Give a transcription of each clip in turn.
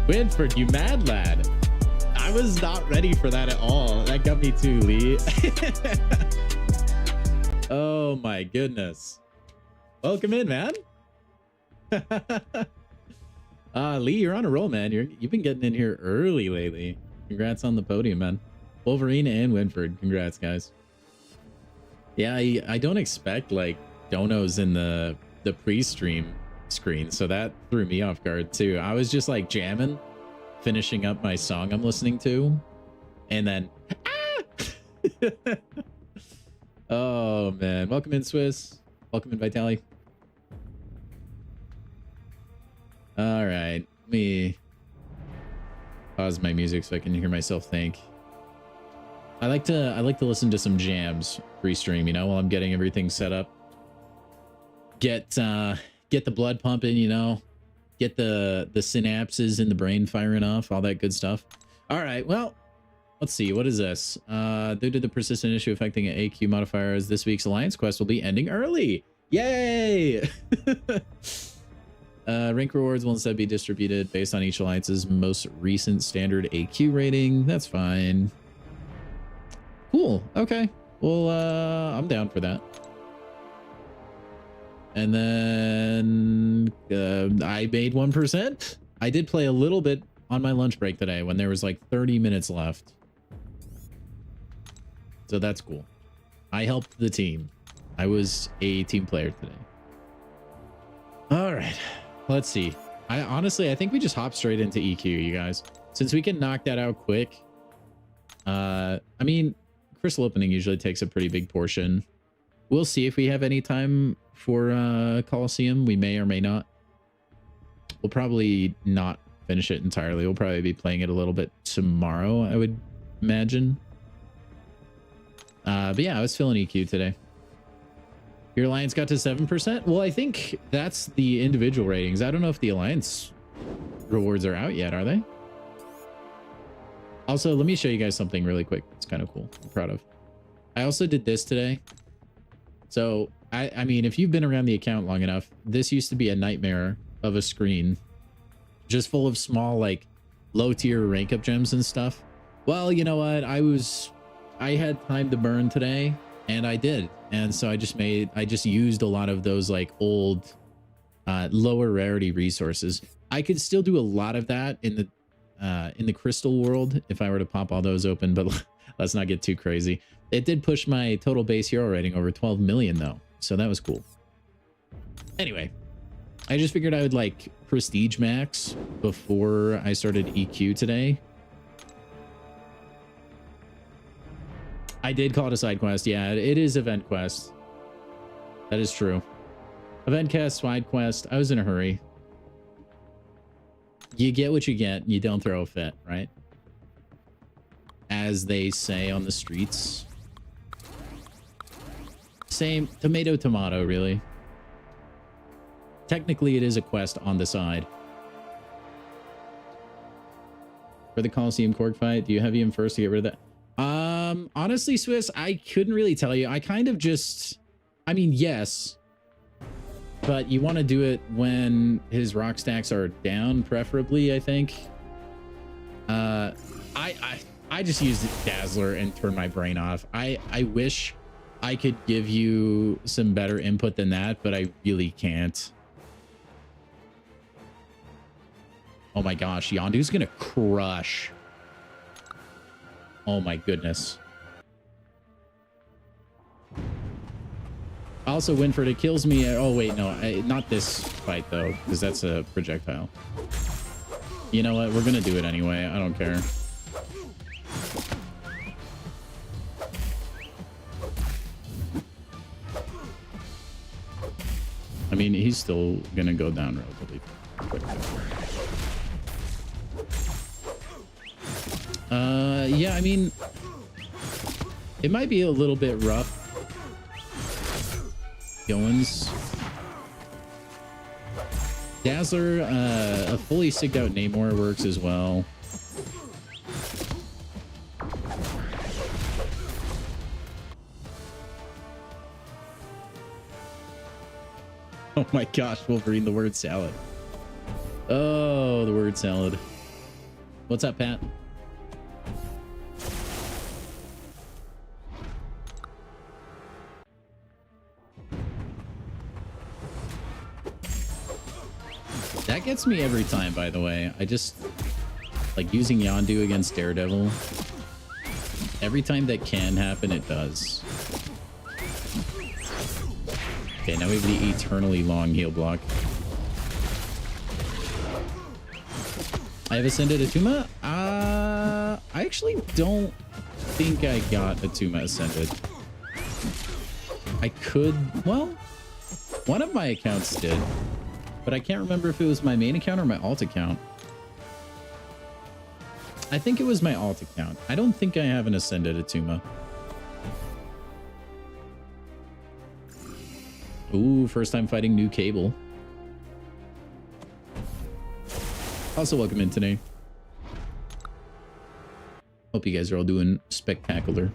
Winford, you mad lad. I was not ready for that at all. That got me too, Lee. Oh my goodness. Welcome in, man. Lee, you're on a roll, man. You've been getting in here early lately. Congrats on the podium, man. Wolverine and Winford. Congrats, guys. Yeah, I don't expect like donos in the pre-stream screen, so that threw me off guard too. I was just like jamming, finishing up my song I'm listening to, and then oh man. Welcome in, Swiss. Welcome in, Vitali. All right, let me pause my music so I can hear myself think. I like to listen to some jams pre-stream, you know, while I'm getting everything set up. Get the blood pumping, you know, get the synapses in the brain firing off, all that good stuff. All right, well, let's see, what is this? Due to the persistent issue affecting AQ modifiers, this week's Alliance quest will be ending early. Yay! Rank rewards will instead be distributed based on each alliance's most recent standard AQ rating. That's fine. Cool. Okay. Well, I'm down for that. And then I made 1%. I did play a little bit on my lunch break today when there was like 30 minutes left. So that's cool. I helped the team. I was a team player today. All right. Let's see. I think we just hop straight into EQ, you guys. Since we can knock that out quick. I mean, crystal opening usually takes a pretty big portion. We'll see if we have any time for Coliseum. We may or may not. We'll probably not finish it entirely. We'll probably be playing it a little bit tomorrow, I would imagine. But yeah, I was feeling EQ today. Your alliance got to 7%. Well, I think that's the individual ratings. I don't know if the alliance rewards are out yet, are they? Also, let me show you guys something really quick. It's kind of cool. I'm proud of. I also did this today. So, I mean, if you've been around the account long enough, this used to be a nightmare of a screen. Just full of small, like, low-tier rank-up gems and stuff. Well, you know what? I had time to burn today, and I did. And so I just used a lot of those, like, old, lower rarity resources. I could still do a lot of that in the crystal world if I were to pop all those open, but let's not get too crazy. It did push my total base hero rating over 12 million though, so that was cool. Anyway, I just figured I would like prestige max before I started EQ today. I did call it a side quest. Yeah, it is event quest. That is true. Event quest, side quest. I was in a hurry. You get what you get. You don't throw a fit, right? As they say on the streets. Same tomato, tomato, really. Technically, it is a quest on the side. For the Coliseum Cork fight, do you have him first to get rid of that? Honestly, Swiss, I couldn't really tell you. I kind of just, I mean, yes, but you want to do it when his rock stacks are down, preferably, I think. I just used Dazzler and turned my brain off. I wish I could give you some better input than that, but I really can't. Oh my gosh, Yondu's gonna crush. Oh my goodness. Also, Winford, it kills me. Oh wait, no, not this fight though, because that's a projectile. You know what? We're gonna do it anyway. I don't care. I mean, he's still gonna go down relatively quickly. Yeah, I mean, it might be a little bit rough goings. Dazzler, a fully sigged out Namor works as well. Oh my gosh, Wolverine, the word salad. Oh, the word salad. What's up, Pat? That gets me every time, by the way. I just like using Yondu against Daredevil. Every time that can happen, it does. Okay, now we have the eternally long heal block. I have ascended Atuma. I actually don't think I got Atuma ascended. I could, well, one of my accounts did, but I can't remember if it was my main account or my alt account. I think it was my alt account. I don't think I have an ascended Atuma. Ooh, first time fighting new Cable. Also, welcome in today. Hope you guys are all doing spectacular.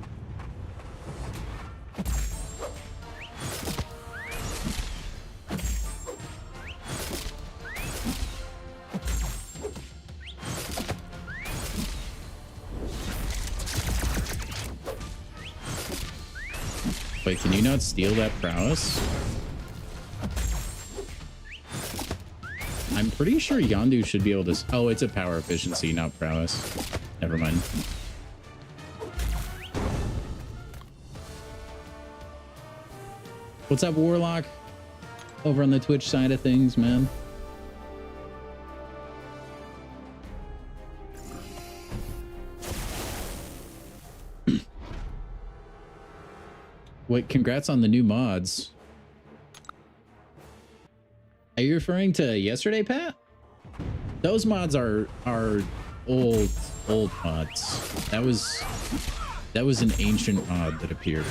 Wait, can you not steal that prowess? I'm pretty sure Yondu should be able to... Oh, it's a power efficiency, not prowess. Never mind. What's up, Warlock? Over on the Twitch side of things, man. Wait, congrats on the new mods. Are you referring to yesterday, Pat? Those mods are old mods. That was an ancient mod that appeared.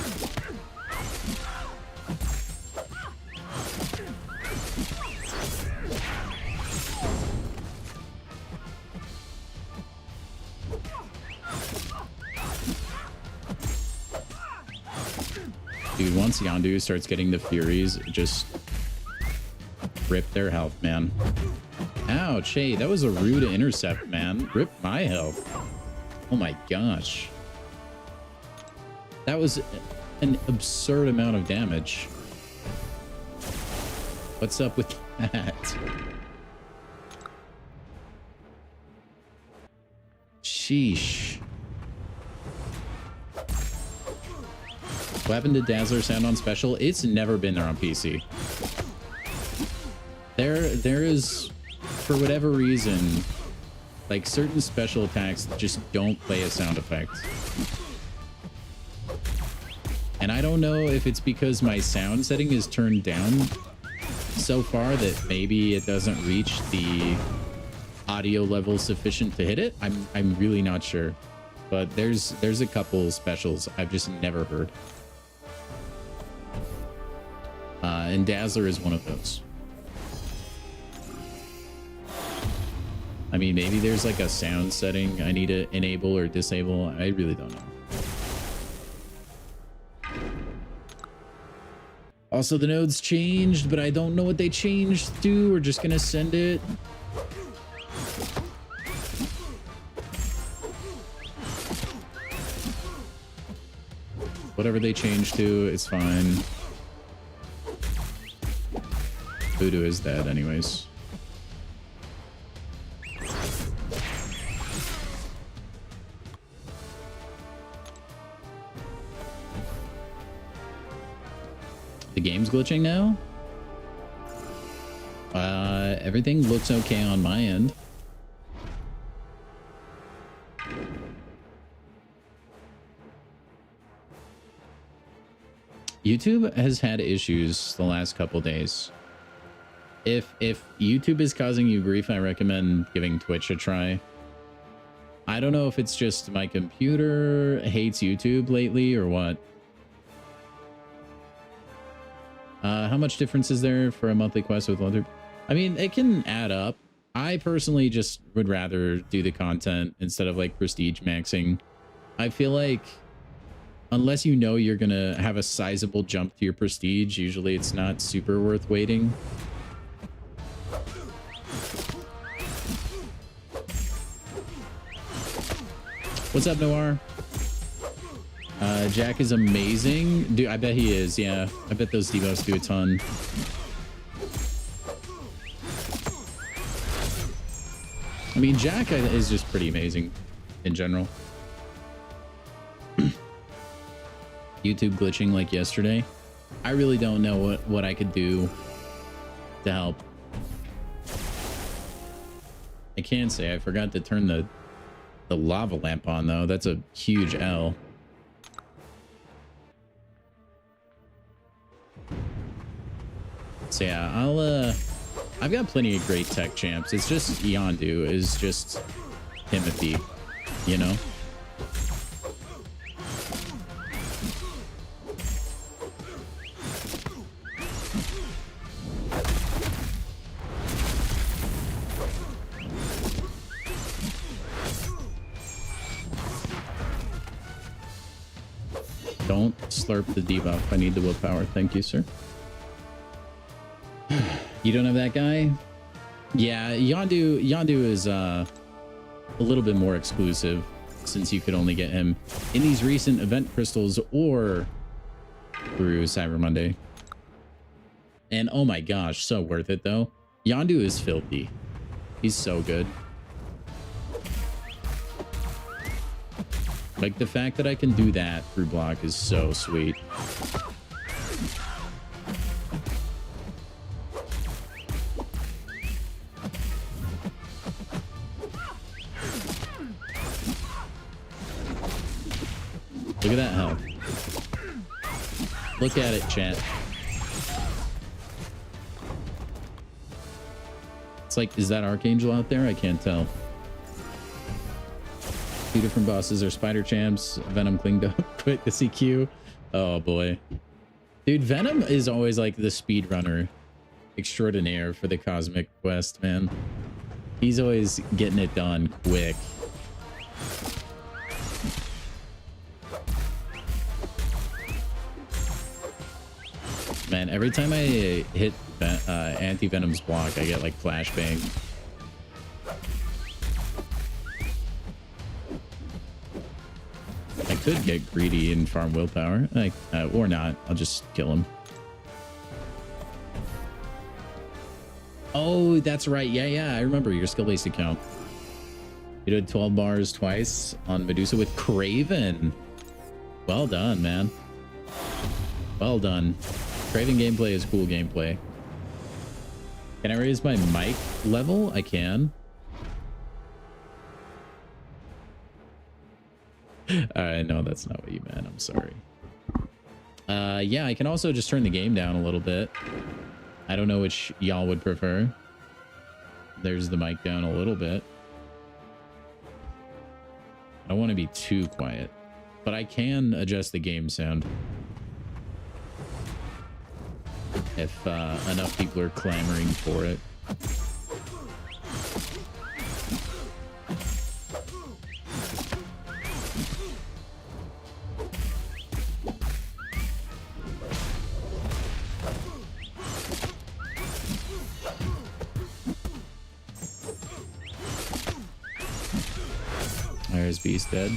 Dude, once Yondu starts getting the Furies, it just rip their health, man. Ouch, hey, that was a rude intercept, man. Rip my health. Oh my gosh. That was an absurd amount of damage. What's up with that? Sheesh. What happened to Dazzler sound on special? It's never been there on PC. There is, for whatever reason, like certain special attacks just don't play a sound effect. And I don't know if it's because my sound setting is turned down so far that maybe it doesn't reach the audio level sufficient to hit it. I'm really not sure. But there's a couple specials I've just never heard. And Dazzler is one of those. I mean, maybe there's like a sound setting I need to enable or disable. I really don't know. Also, the nodes changed, but I don't know what they changed to. We're just gonna send it. Whatever they changed to, it's fine. Voodoo is dead anyways. The game's glitching now? Everything looks okay on my end. YouTube has had issues the last couple days. If YouTube is causing you grief, I recommend giving Twitch a try. I don't know if it's just my computer hates YouTube lately or what. How much difference is there for a monthly quest with Wonder? I mean, it can add up. I personally just would rather do the content instead of like prestige maxing. I feel like unless you know you're gonna have a sizable jump to your prestige, usually it's not super worth waiting. What's up, Noir? Jack is amazing. Dude, I bet he is. Yeah, I bet those debuffs do a ton. I mean, Jack is just pretty amazing in general. YouTube glitching like yesterday. I really don't know what I could do to help. I can say I forgot to turn the lava lamp on, though. That's a huge L. So yeah, I've got plenty of great tech champs. It's just Yondu is just Timothy, you know? Don't slurp the debuff. I need the willpower. Thank you, sir. You don't have that guy? Yeah, Yondu is a little bit more exclusive since you could only get him in these recent event crystals or through Cyber Monday. And oh my gosh, so worth it though. Yondu is filthy. He's so good. Like, the fact that I can do that through block is so sweet. Look at that health. Look at it, chat. It's like, is that Archangel out there? I can't tell. 2 different bosses are Spider champs. Venom cleaned up. Quit the CQ. Oh boy. Dude, Venom is always like the speedrunner extraordinaire for the Cosmic Quest, man. He's always getting it done quick. Man, every time I hit anti-Venom's block, I get like flashbang. I could get greedy and farm willpower, like, or not. I'll just kill him. Oh, that's right. Yeah, I remember your skill-based account. You did 12 bars twice on Medusa with Craven. Well done, man. Well done. Craven gameplay is cool gameplay. Can I raise my mic level? I can. No, that's not what you meant. I'm sorry. Yeah, I can also just turn the game down a little bit. I don't know which y'all would prefer. There's the mic down a little bit. I don't want to be too quiet, but I can adjust the game sound if enough people are clamoring for it. There's Beast dead.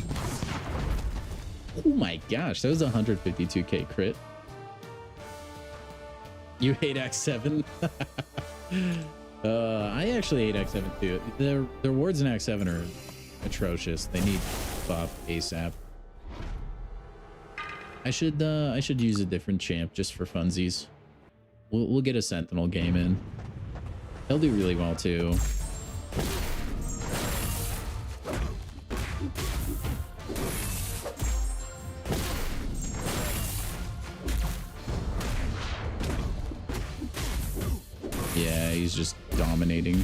Oh my gosh, that was a 152k crit. You hate Act 7? I actually hate Act 7 too. The rewards in Act 7 are atrocious. They need buff ASAP. I should use a different champ just for funsies. We'll get a Sentinel game in. He'll do really well too. Yeah, he's just dominating.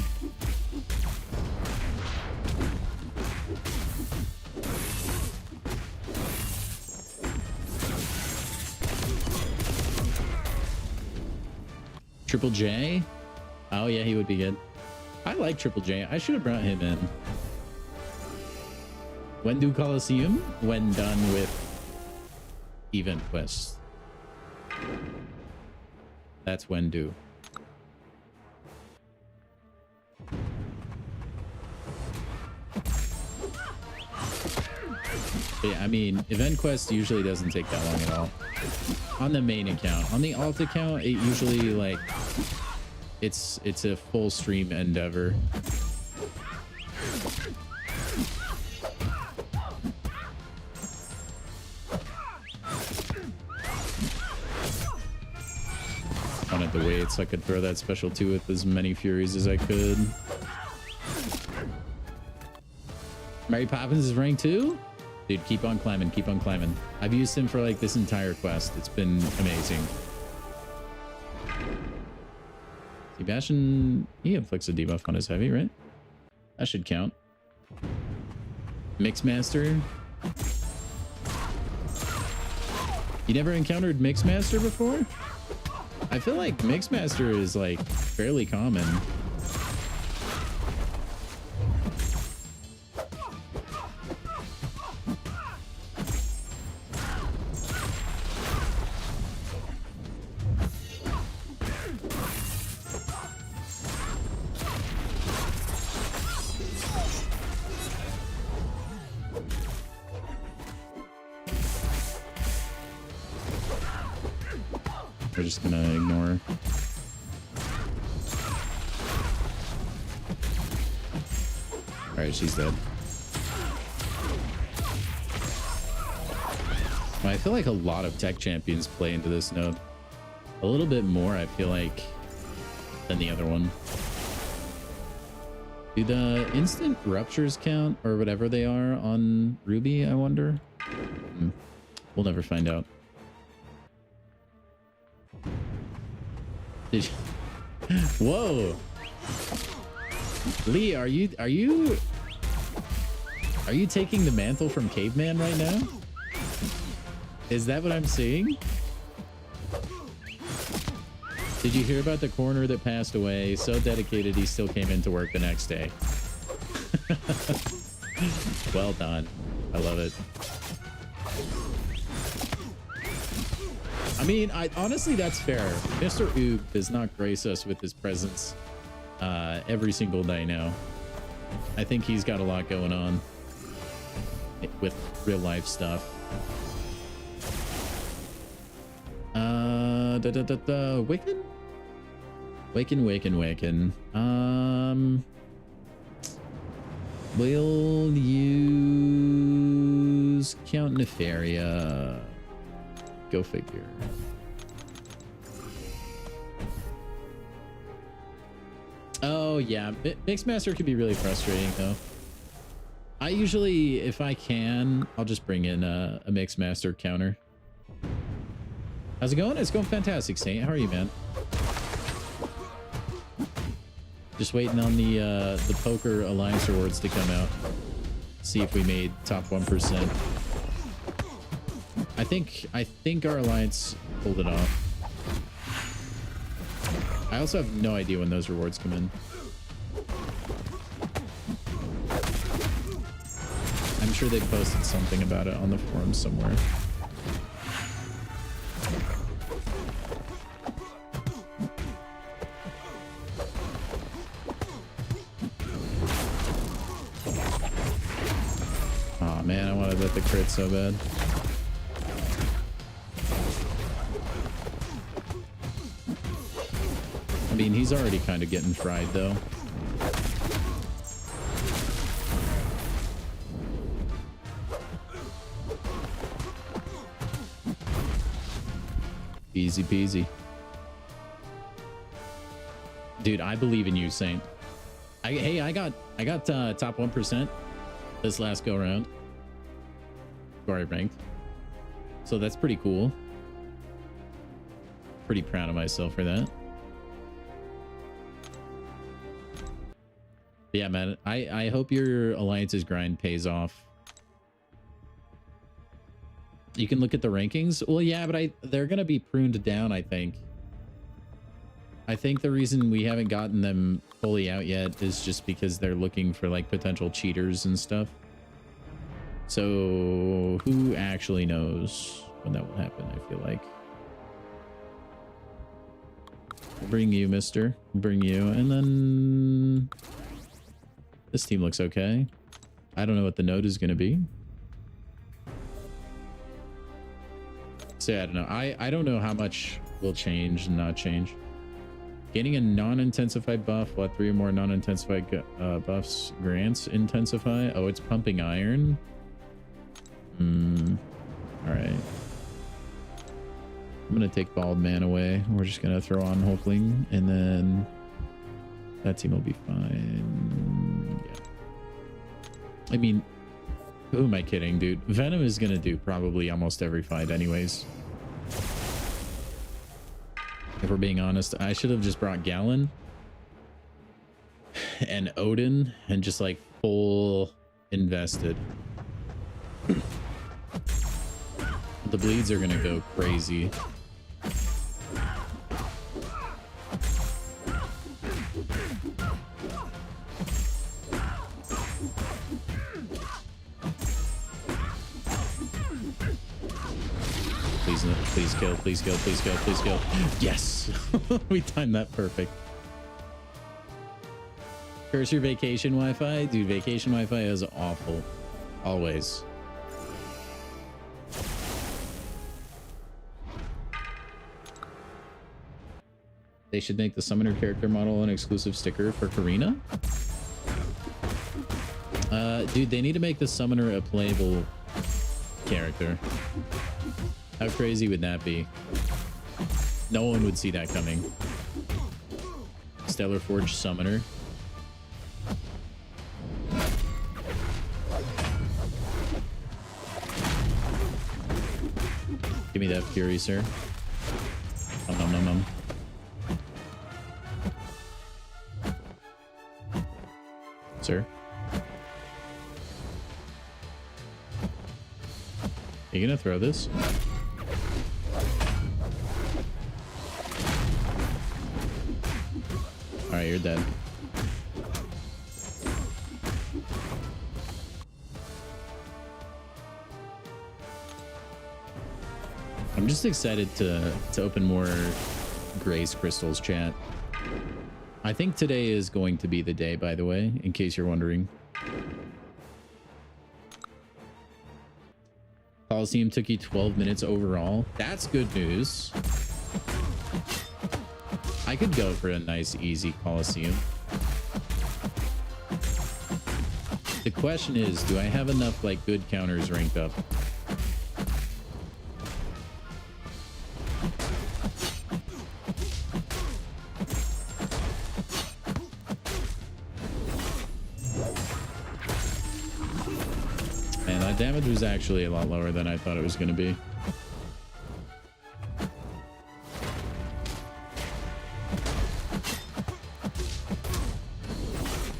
Triple J? Oh yeah, he would be good. I like Triple J. I should have brought him in. When do Coliseum? When done with event quests. That's when do. Yeah, I mean, event quest usually doesn't take that long at all. On the main account. On the alt account, it usually like it's a full stream endeavor. Wanted to wait so I could throw that special 2 with as many furies as I could. Mary Poppins is rank 2? Dude, keep on climbing, keep on climbing. I've used him for like this entire quest. It's been amazing. Sebastian, he inflicts a debuff on his heavy, right? That should count. Mixmaster. You never encountered Mixmaster before? I feel like Mixmaster is like fairly common. We're just gonna ignore. All right, she's dead. Well, I feel like a lot of tech champions play into this node. A little bit more, I feel like, than the other one. Do the instant ruptures count or whatever they are on Ruby, I wonder? We'll never find out. Whoa, Lee, are you taking the mantle from Caveman right now? Is that what I'm seeing? Did you hear about the coroner that passed away? So dedicated, he still came into work the next day. Well done. I love it. I mean, honestly, that's fair. Mr. Oob does not grace us with his presence every single day now. I think he's got a lot going on with real life stuff. Wiccan? Waken. We'll use Count Nefaria. Go figure. Oh yeah, Mixmaster can be really frustrating though. I usually, if I can, I'll just bring in a Mixmaster counter. How's it going? It's going fantastic, Saint. How are you, man? Just waiting on the poker alliance rewards to come out. See if we made top 1%. I think our alliance pulled it off. I also have no idea when those rewards come in. I'm sure they posted something about it on the forum somewhere. Oh man, I want to bet the crit so bad. I mean, he's already kind of getting fried, though. Easy peasy. Dude, I believe in you, Saint. Hey, I got top 1% this last go around. Where I ranked. So that's pretty cool. Pretty proud of myself for that. Yeah, man, I hope your alliance's grind pays off. You can look at the rankings. Well, yeah, but they're gonna be pruned down, I think. I think the reason we haven't gotten them fully out yet is just because they're looking for like potential cheaters and stuff. So who actually knows when that will happen? I feel like. We'll bring you, mister. We'll bring you, and then this team looks okay. I don't know what the node is going to be. So yeah, I don't know. I don't know how much will change and not change. Gaining a non-intensified buff while 3 or more non-intensified buffs grants intensify. Oh, it's pumping iron. All right. I'm gonna take Bald Man away. We're just gonna throw on Hulkling, and then that team will be fine. Yeah. I mean, who am I kidding, dude? Venom is gonna do probably almost every fight anyways. If we're being honest, I should have just brought Gallon and Odin and just like full invested. The bleeds are gonna go crazy. Please kill, please kill, please kill, please kill. Yes! We timed that perfect. Curse your vacation Wi-Fi? Dude, vacation Wi-Fi is awful. Always. They should make the summoner character model an exclusive sticker for Karina. Dude, they need to make the summoner a playable character. How crazy would that be? No one would see that coming. Stellar Forge summoner. Give me that fury, sir. Nom nom nom. Sir. Are you gonna throw this? Alright, you're dead. I'm just excited to open more Grace Crystals, chat. I think today is going to be the day, by the way, in case you're wondering. Coliseum took you 12 minutes overall. That's good news. I could go for a nice, easy Coliseum. The question is, do I have enough, like, good counters ranked up? Man, that damage was actually a lot lower than I thought it was going to be.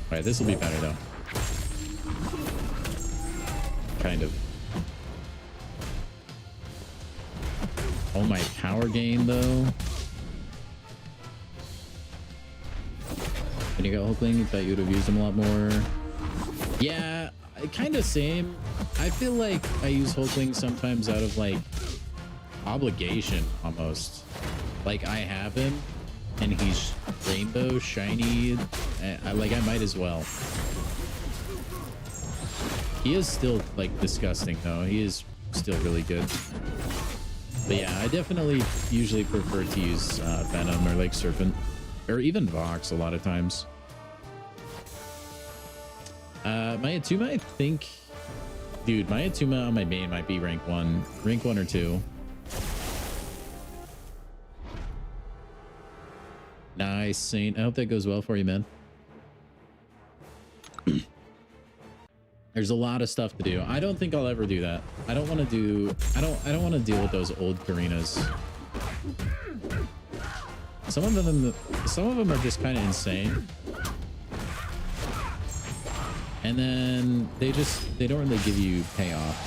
Alright, this will be better though. Kind of. Oh, my power gain though. When you got Hulkling, you thought you would have used him a lot more. Yeah, kind of same. I feel like I use Hulkling sometimes out of like obligation almost. Like I have him and he's rainbow shiny. I might as well. He is still like disgusting though. He is still really good. But yeah, I definitely usually prefer to use Venom or like Serpent or even Vox a lot of times. My Atuma, I think, dude, my Atuma on my main might be rank 1 or 2. Nice, Saint. I hope that goes well for you, man. There's a lot of stuff to do. I don't think I'll ever do that. I don't want to do. I don't want to deal with those old Karinas. Some of them are just kind of insane. And then they don't really give you payoff.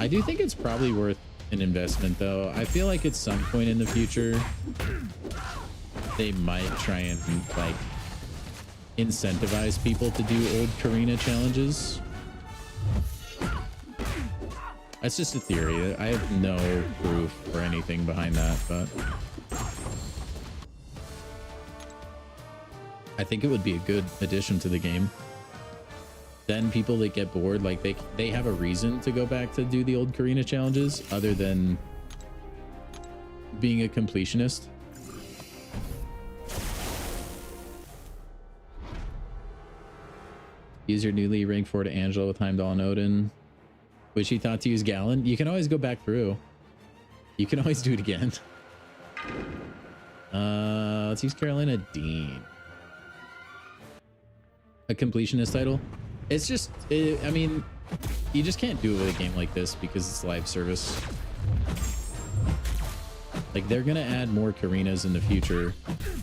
I do think it's probably worth an investment though. I feel like at some point in the future they might try and like incentivize people to do old Karina challenges. That's just a theory. I have no proof or anything behind that, but I think it would be a good addition to the game. then people that get bored, like they have a reason to go back to do the old Karina challenges other than being a completionist. Use your newly ranked 4 to Angela with Heimdall and Odin, which he thought to use Gallon. You can always go back through. You can always do it again. Let's use Carolina Dean. A completionist title. It's just, I mean, you just can't do it with a game like this because it's live service. Like, they're gonna add more Karinas in the future.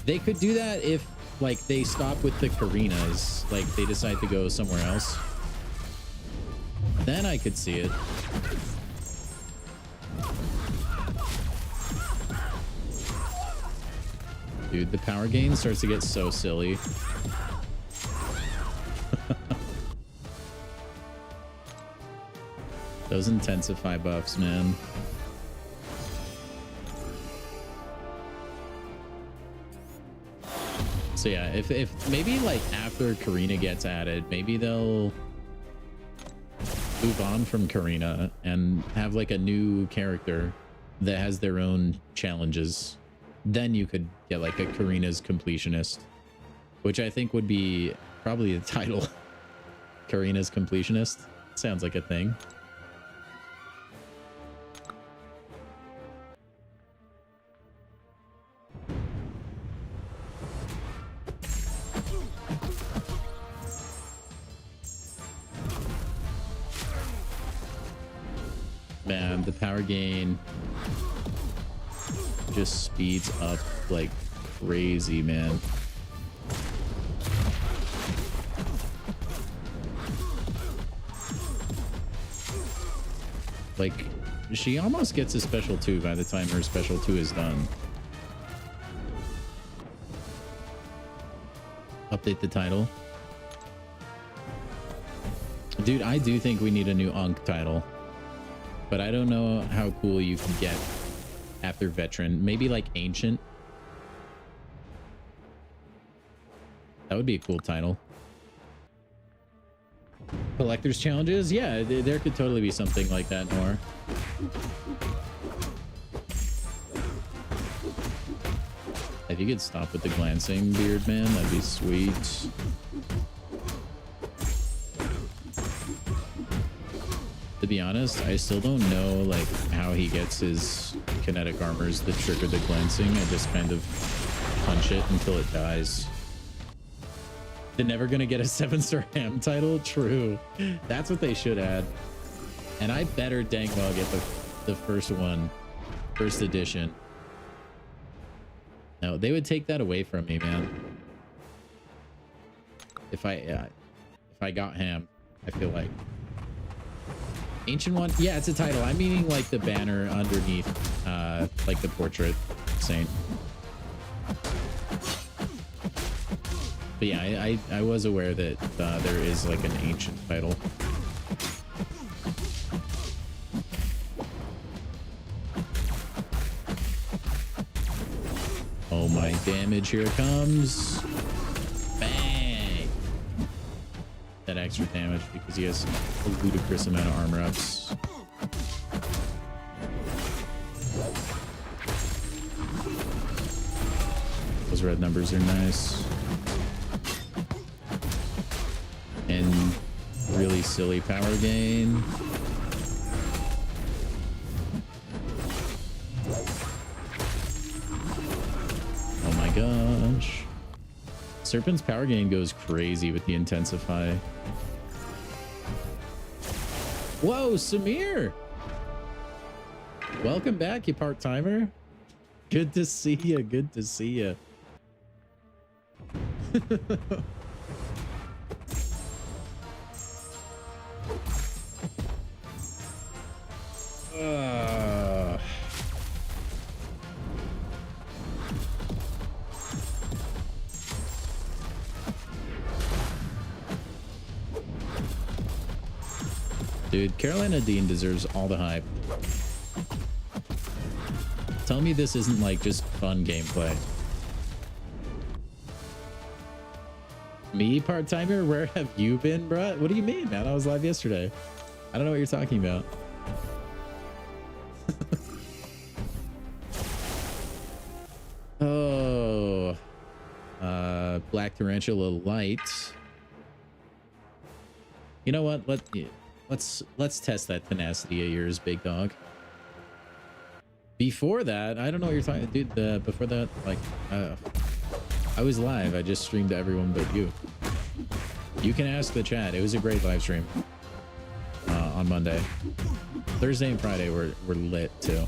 They could do that if, like, they stop with the Karinas, like they decide to go somewhere else. Then I could see it. Dude, the power gain starts to get so silly. Those intensify buffs, man. So yeah, if maybe like after Karina gets added, maybe they'll move on from Karina and have like a new character that has their own challenges. Then you could get like a Karina's completionist, which I think would be probably the title. Karina's completionist sounds like a thing. Man, the power gain just speeds up like crazy, man. Like, she almost gets a special 2 by the time her special 2 is done. Update the title. Dude, I do think we need a new Ankh title. But I don't know how cool you can get after Veteran. Maybe like Ancient. That would be a cool title. Collector's Challenges? Yeah, there could totally be something like that more. If you could stop with the glancing beard, man, that'd be sweet. To be honest, I still don't know like how he gets his kinetic armors that trigger the glancing. I just kind of punch it until it dies. They're never gonna get a 7-star ham title? True. That's what they should add. And I better dang well get the first one, first edition. No, they would take that away from me, man. If I got ham, I feel like. Ancient one? Yeah, it's a title. I'm meaning like the banner underneath, like the portrait saint. But yeah, I was aware that there is like an ancient title. Oh my damage, here it comes. Bang! That extra damage because he has a ludicrous amount of armor ups. Those red numbers are nice. And really silly power gain. Oh my gosh. Serpent's power gain goes crazy with the intensify. Whoa, Samir! Welcome back, you part-timer. Good to see you. Good to see you. Dude, Carolina Dean deserves all the hype. Tell me this isn't like just fun gameplay. Me, part-timer? Where have you been, bruh? What do you mean, man? I was live yesterday. I don't know what you're talking about. Oh, Black Tarantula Light. You know what? Let's test that tenacity of yours, big dog. Before that, I don't know what you're talking, dude. Before that, like, I was live. I just streamed to everyone but you. You can ask the chat. It was a great live stream on Monday. Thursday and Friday were lit too.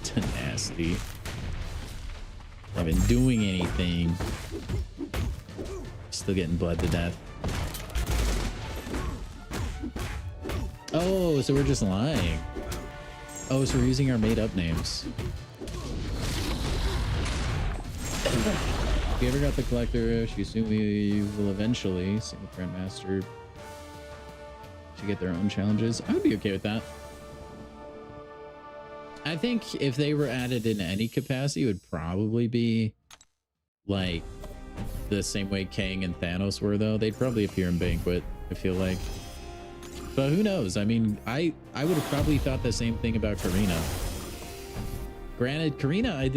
Tenacity. Haven't been doing anything. Still getting bled to death. Oh, so we're just lying. Oh, so we're using our made-up names. If you ever got the collector, she assumed we will eventually. Single Grandmaster should get their own challenges. I would be okay with that. I think if they were added in any capacity, it would probably be like the same way Kang and Thanos were, though. They'd probably appear in Banquet, I feel like. But who knows? I mean, I would have probably thought the same thing about Karina. Granted, Karina, I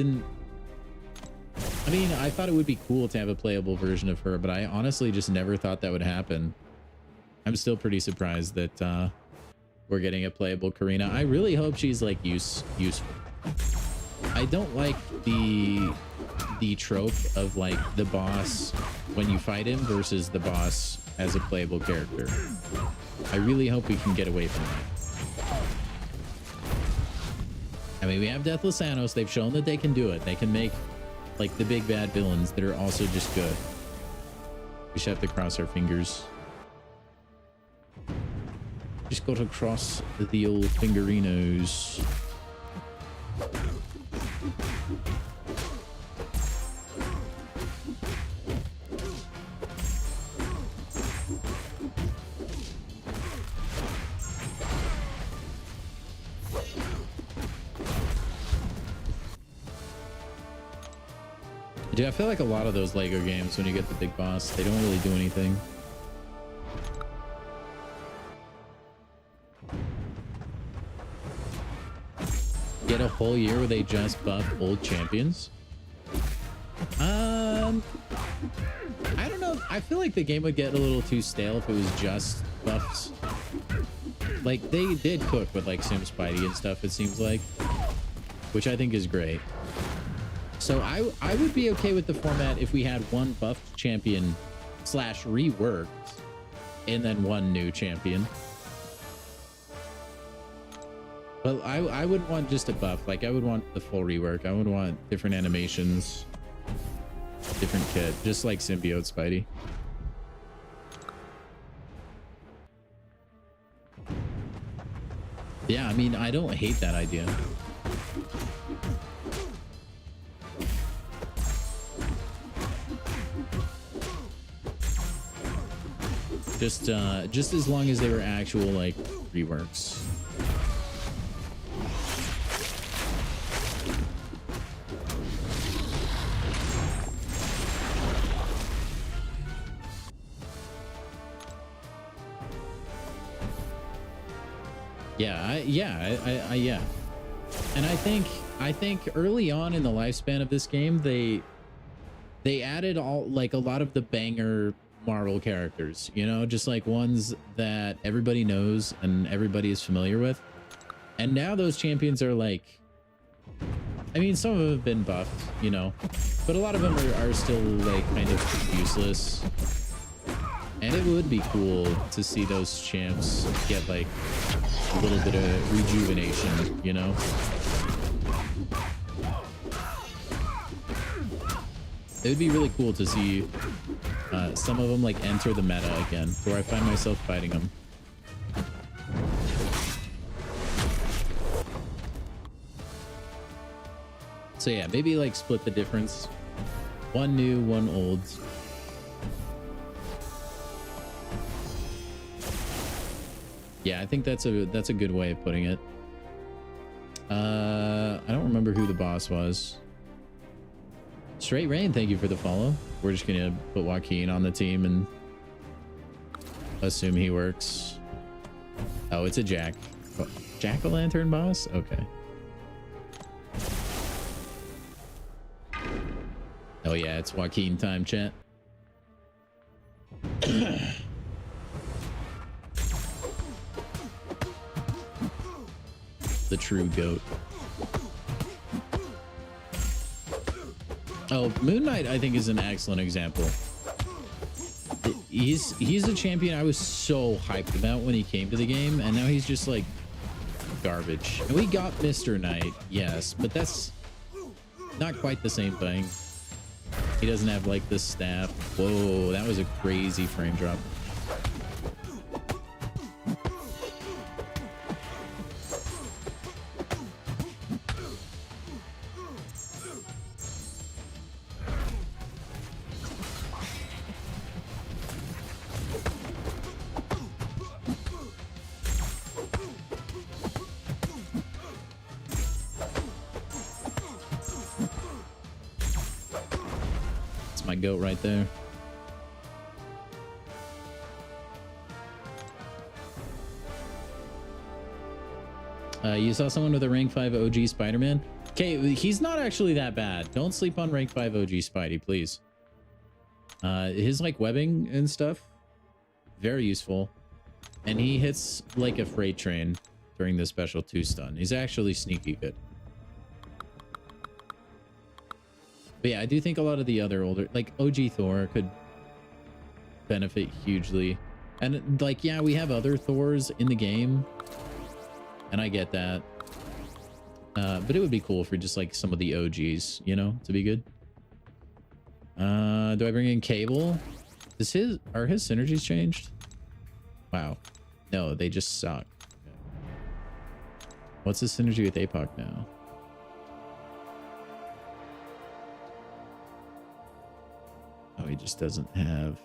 thought it would be cool to have a playable version of her, but I honestly just never thought that would happen. I'm still pretty surprised that we're getting a playable Karina. I really hope she's like useful. I don't like the trope of like the boss when you fight him versus the boss as a playable character. I really hope we can get away from that. I mean, we have Deathless Thanos. They've shown that they can do it. They can make like the big bad villains that are also just good. We just have to cross our fingers. Just got to cross the old fingerinos. Dude, I feel like a lot of those Lego games, when you get the big boss, they don't really do anything. Get a whole year where they just buff old champions? I don't know. I feel like the game would get a little too stale if it was just buffs. Like, they did cook with like Sim Spidey and stuff, it seems like, which I think is great. So I would be okay with the format if we had one buffed champion / reworked and then one new champion. But I wouldn't want just a buff. Like, I would want the full rework. I would want different animations, different kit, just like Symbiote Spidey. Yeah, I mean, I don't hate that idea. Just as long as they were actual like reworks. Yeah. And I think early on in the lifespan of this game, they added all like a lot of the banger Marvel characters, you know, just like ones that everybody knows and everybody is familiar with. And now those champions are like, I mean, some of them have been buffed, you know, but a lot of them are still like kind of useless. And it would be cool to see those champs get like a little bit of rejuvenation, you know? It would be really cool to see some of them like enter the meta again, where I find myself fighting them. So yeah, maybe like split the difference. One new, one old. Yeah, I think that's a good way of putting it. I don't remember who the boss was. Straight Rain, thank you for the follow. We're just gonna put Joaquin on the team and assume he works. Oh, it's a jack-o'-lantern boss? Okay. Oh yeah, it's Joaquin time, chat. The true goat. Oh, Moon Knight, I think, is an excellent example. He's a champion I was so hyped about when he came to the game, and now he's just like garbage. And we got Mr. Knight, yes, but that's not quite the same thing. He doesn't have like the staff. Whoa, that was a crazy frame drop. Goat right there. You saw someone with a rank 5 OG Spider-Man? Okay, he's not actually that bad. Don't sleep on rank 5 OG Spidey, please. His like webbing and stuff, very useful. And he hits like a freight train during the special 2 stun. He's actually sneaky good. But yeah, I do think a lot of the other older, like OG Thor could benefit hugely. And like, yeah, we have other Thors in the game. And I get that. But it would be cool for just like some of the OGs, you know, to be good. Do I bring in Cable? Are his synergies changed? Wow. No, they just suck. What's his synergy with APOC now? Oh, he just doesn't have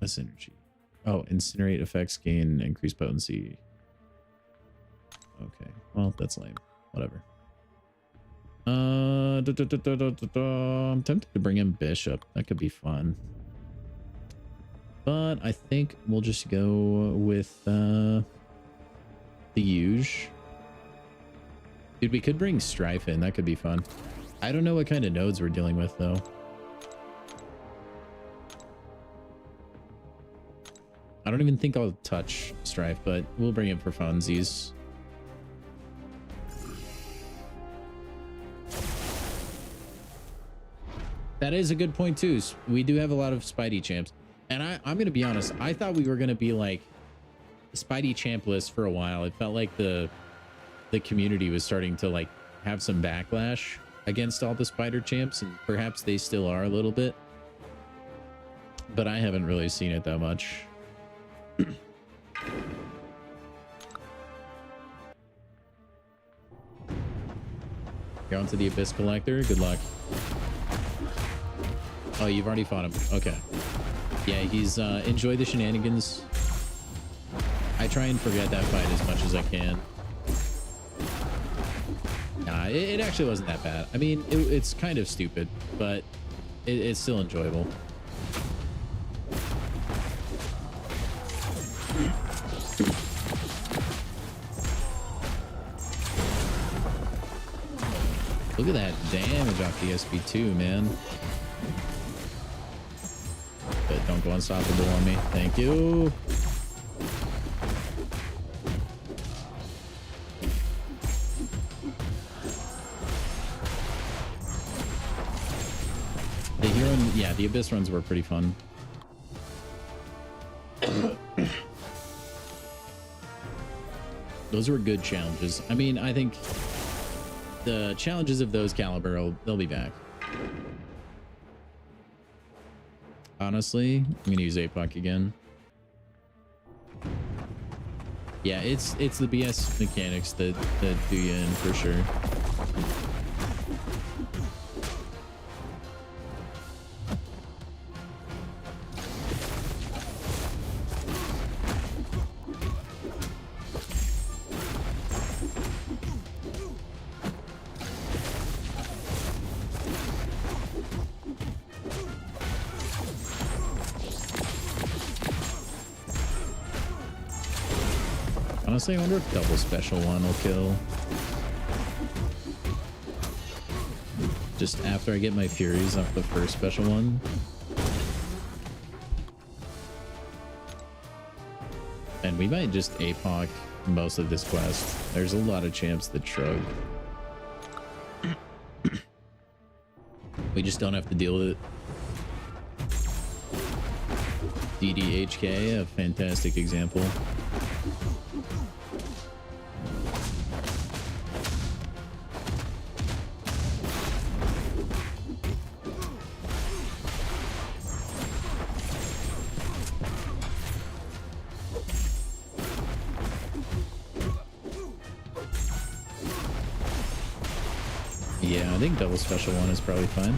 a synergy. Oh, incinerate effects gain increased potency. Okay, well, that's lame. Whatever. I'm tempted to bring in Bishop. That could be fun. But I think we'll just go with the Huge. Dude, we could bring Strife in. That could be fun. I don't know what kind of nodes we're dealing with, though. I don't even think I'll touch Strife, but we'll bring it for funsies. That is a good point too. We do have a lot of Spidey champs. And I'm going to be honest, I thought we were going to be like Spidey champless for a while. It felt like the community was starting to like have some backlash against all the Spider champs, and perhaps they still are a little bit. But I haven't really seen it that much. You're on to the Abyss Collector. Good luck. Oh, you've already fought him. Okay. Yeah, he's enjoy the shenanigans. I try and forget that fight as much as I can. Nah, it actually wasn't that bad. I mean, it's kind of stupid, but it's still enjoyable. Look at that damage off the SP2, man. But don't go unstoppable on me. Thank you. The hero, yeah, the Abyss runs were pretty fun. Those were good challenges. I mean, I think the challenges of those caliber, they'll be back. Honestly, I'm gonna use APOC again. Yeah, it's the BS mechanics that do you in for sure. Honestly, I wonder if double special one will kill. Just after I get my Furies off the first special one. And we might just APOC most of this quest. There's a lot of champs that shrug. We just don't have to deal with it. DDHK, a fantastic example. Yeah, I think double special one is probably fine.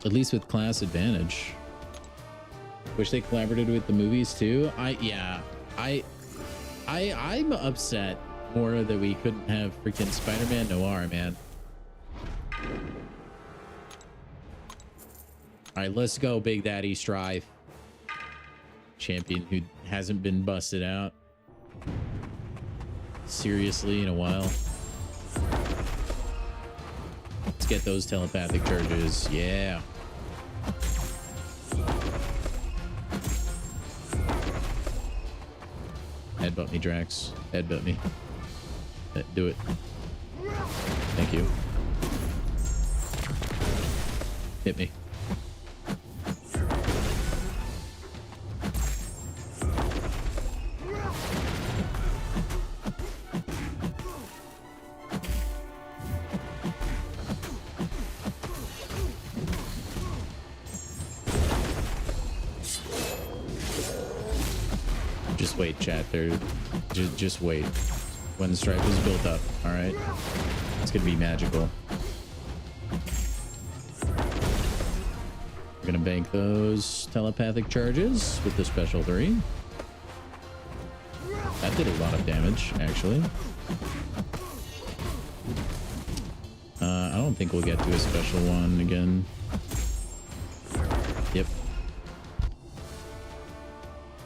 At least with class advantage. Wish they collaborated with the movies too. I'm upset more that we couldn't have freaking Spider-Man Noir, man. All right, let's go, Big Daddy Strife. Champion who hasn't been busted out seriously in a while. Let's get those telepathic charges. Yeah. Headbutt me, Drax. Headbutt me. Do it. Thank you. Hit me. Just wait, chat. There, just wait. When the stripe is built up, all right. It's gonna be magical. We're gonna bank those telepathic charges with the special 3. That did a lot of damage, actually. I don't think we'll get to a special one again. Yep.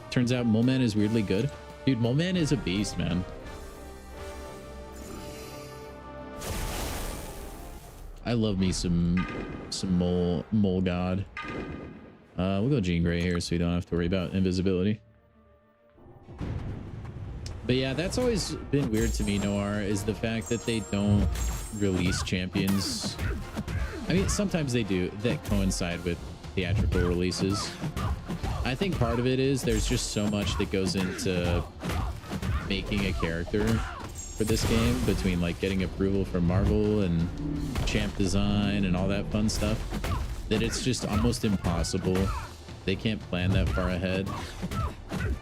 Turns out Mole Man is weirdly good. Dude, Mole Man is a beast, man. I love me some mole god. We'll go Jean Grey here so we don't have to worry about invisibility. But yeah, that's always been weird to me, Noir, is the fact that they don't release champions. I mean, sometimes they do, that coincide with theatrical releases. I think part of it is there's just so much that goes into making a character for this game, between like getting approval from Marvel and champ design and all that fun stuff, that it's just almost impossible. They can't plan that far ahead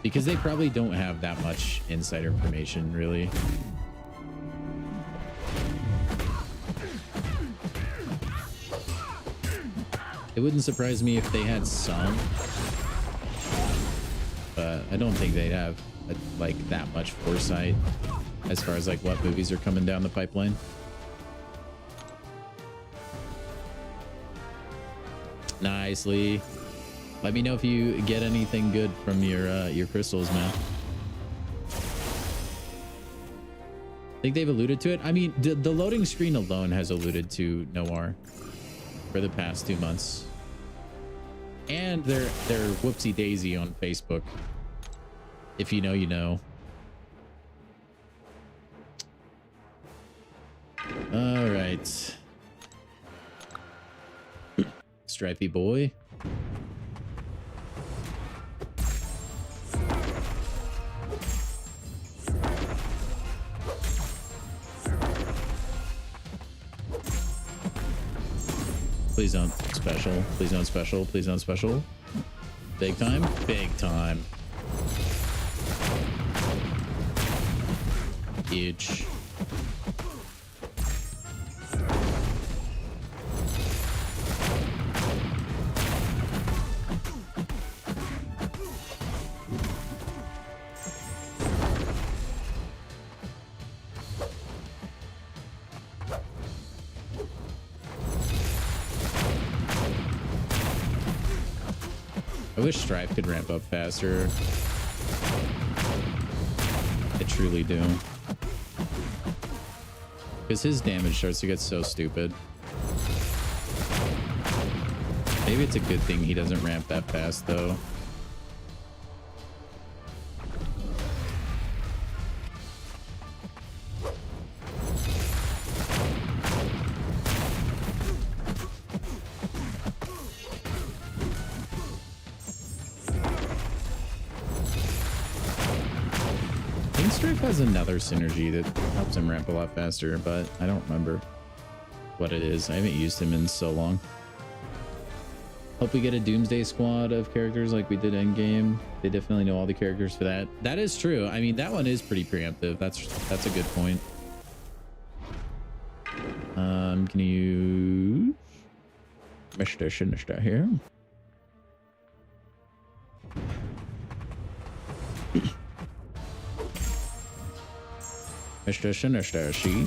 because they probably don't have that much insider information, really. It wouldn't surprise me if they had some, but I don't think they'd have like that much foresight as far as like what movies are coming down the pipeline. Nicely. Let me know if you get anything good from your crystals, man. I think they've alluded to it. I mean, the loading screen alone has alluded to Noir for the past 2 months. And they're whoopsie daisy on Facebook. If you know, you know. All right. Stripey boy. Please don't special. Please don't special. Please don't special. Big time. Big time. Huge. I wish Stripe could ramp up faster. truly do. Because his damage starts to get so stupid. Maybe it's a good thing he doesn't ramp that fast, though. Strife has another synergy that helps him ramp a lot faster, but I don't remember what it is. I haven't used him in so long. Hope we get a Doomsday squad of characters like we did in game. They definitely know all the characters for that. That is true. I mean, that one is pretty preemptive. That's a good point. Can you Mr. Sinister here? Mr. Sinister, she.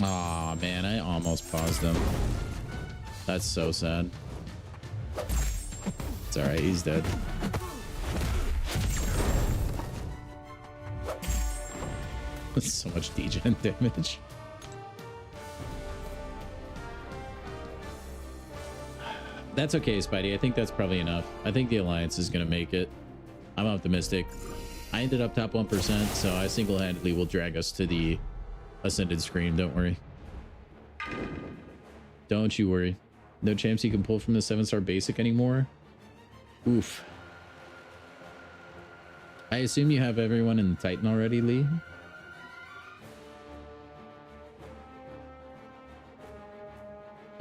Aw, man, I almost paused him. That's so sad. It's alright, he's dead. So much degen damage. That's okay, Spidey. I think that's probably enough. I think the Alliance is going to make it. I'm optimistic. I ended up top 1%, so I single-handedly will drag us to the Ascended screen. Don't worry. Don't you worry. No chance you can pull from the 7-star basic anymore? Oof. I assume you have everyone in the Titan already, Lee?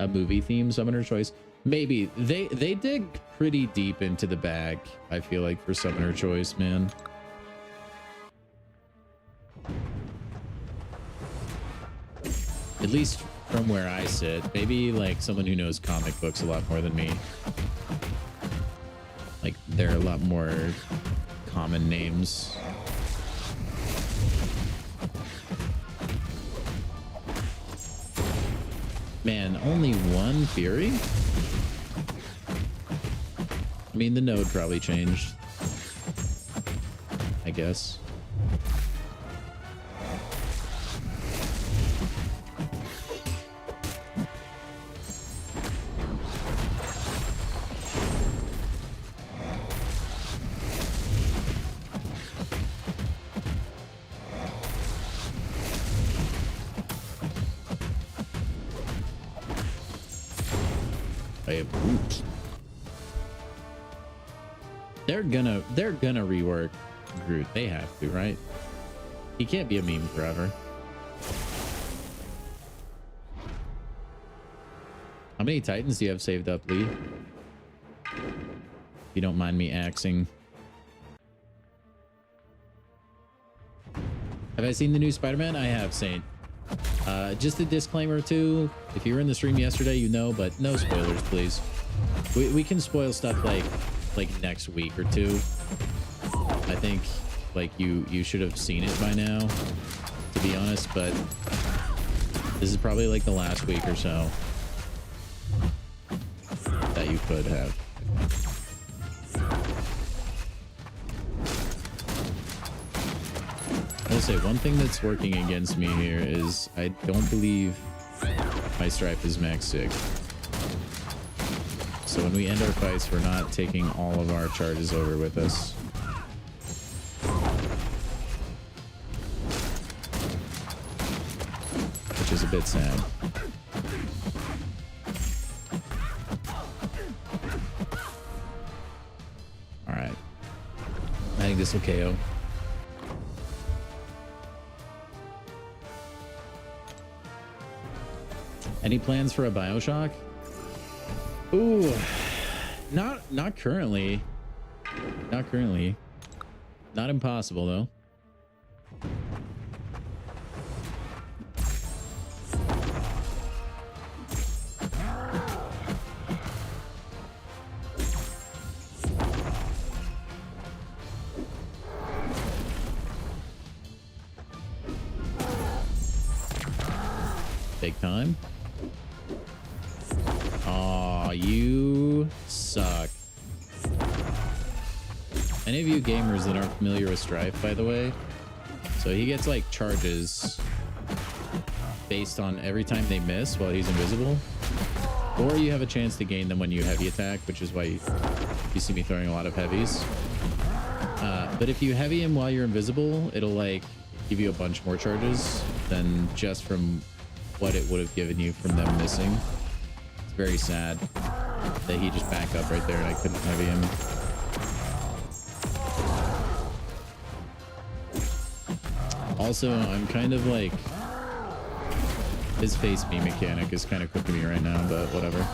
A movie theme summoner choice, maybe. They dig pretty deep into the bag, I feel like, for summoner choice, man. At least from where I sit. Maybe like someone who knows comic books a lot more than me, like they're a lot more common names. Man, only one Fury? I mean, the node probably changed, I guess. They're gonna rework Groot. They have to, right? He can't be a meme forever. How many Titans do you have saved up, Lee? If you don't mind me axing. Have I seen the new Spider-Man? I have, Saint. Just a disclaimer too. If you were in the stream yesterday, you know, but no spoilers, please. We can spoil stuff like next week or two. I think like you should have seen it by now, to be honest, but this is probably like the last week or so that you could have. I'll say one thing that's working against me here is I don't believe my Strife is max sig. So when we end our fights, we're not taking all of our charges over with us. Which is a bit sad. Alright. I think this will KO. Any plans for a Bioshock? Ooh, not currently. Not currently. Not impossible though. Big time. Aw, you suck. Any of you gamers that aren't familiar with Strife, by the way, so he gets like charges based on every time they miss while he's invisible, or you have a chance to gain them when you heavy attack, which is why you see me throwing a lot of heavies. But if you heavy him while you're invisible, it'll like give you a bunch more charges than just from what it would have given you from them missing. It's very sad that he just backed up right there and I couldn't heavy him. Also, I'm kind of like, his face beam mechanic is kind of cooking me right now, but whatever.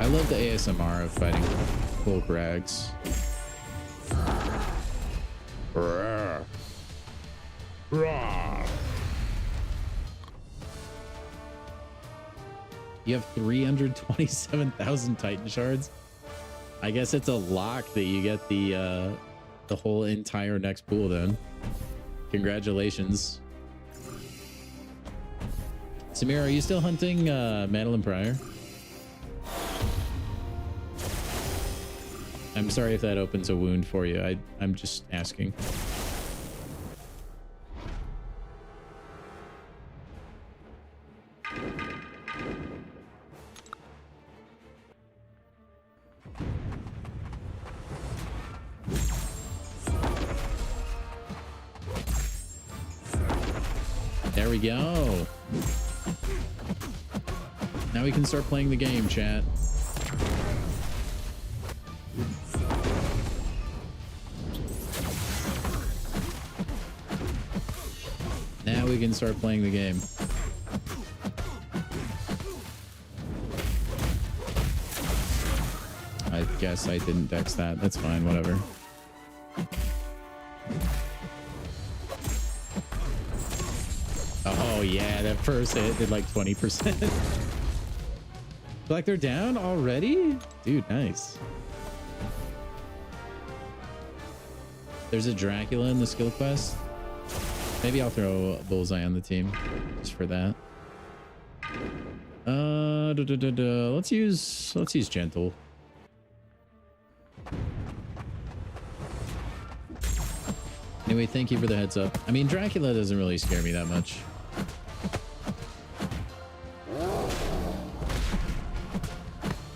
I love the ASMR of fighting Cloak Rags. Rawr. Rawr. You have 327,000 Titan shards. I guess it's a lock that you get the whole entire next pool then. Congratulations. Samir, are you still hunting Madeline Pryor? I'm sorry if that opens a wound for you. I'm just asking. There we go. Now we can start playing the game, chat. Now we can start playing the game. I guess I didn't dex that. That's fine, whatever. Oh yeah, that first hit did like 20%. Like they're down already? Dude, nice. There's a Dracula in the skill quest. Maybe I'll throw a bullseye on the team just for that. Let's use gentle. Anyway, thank you for the heads up. I mean, Dracula doesn't really scare me that much.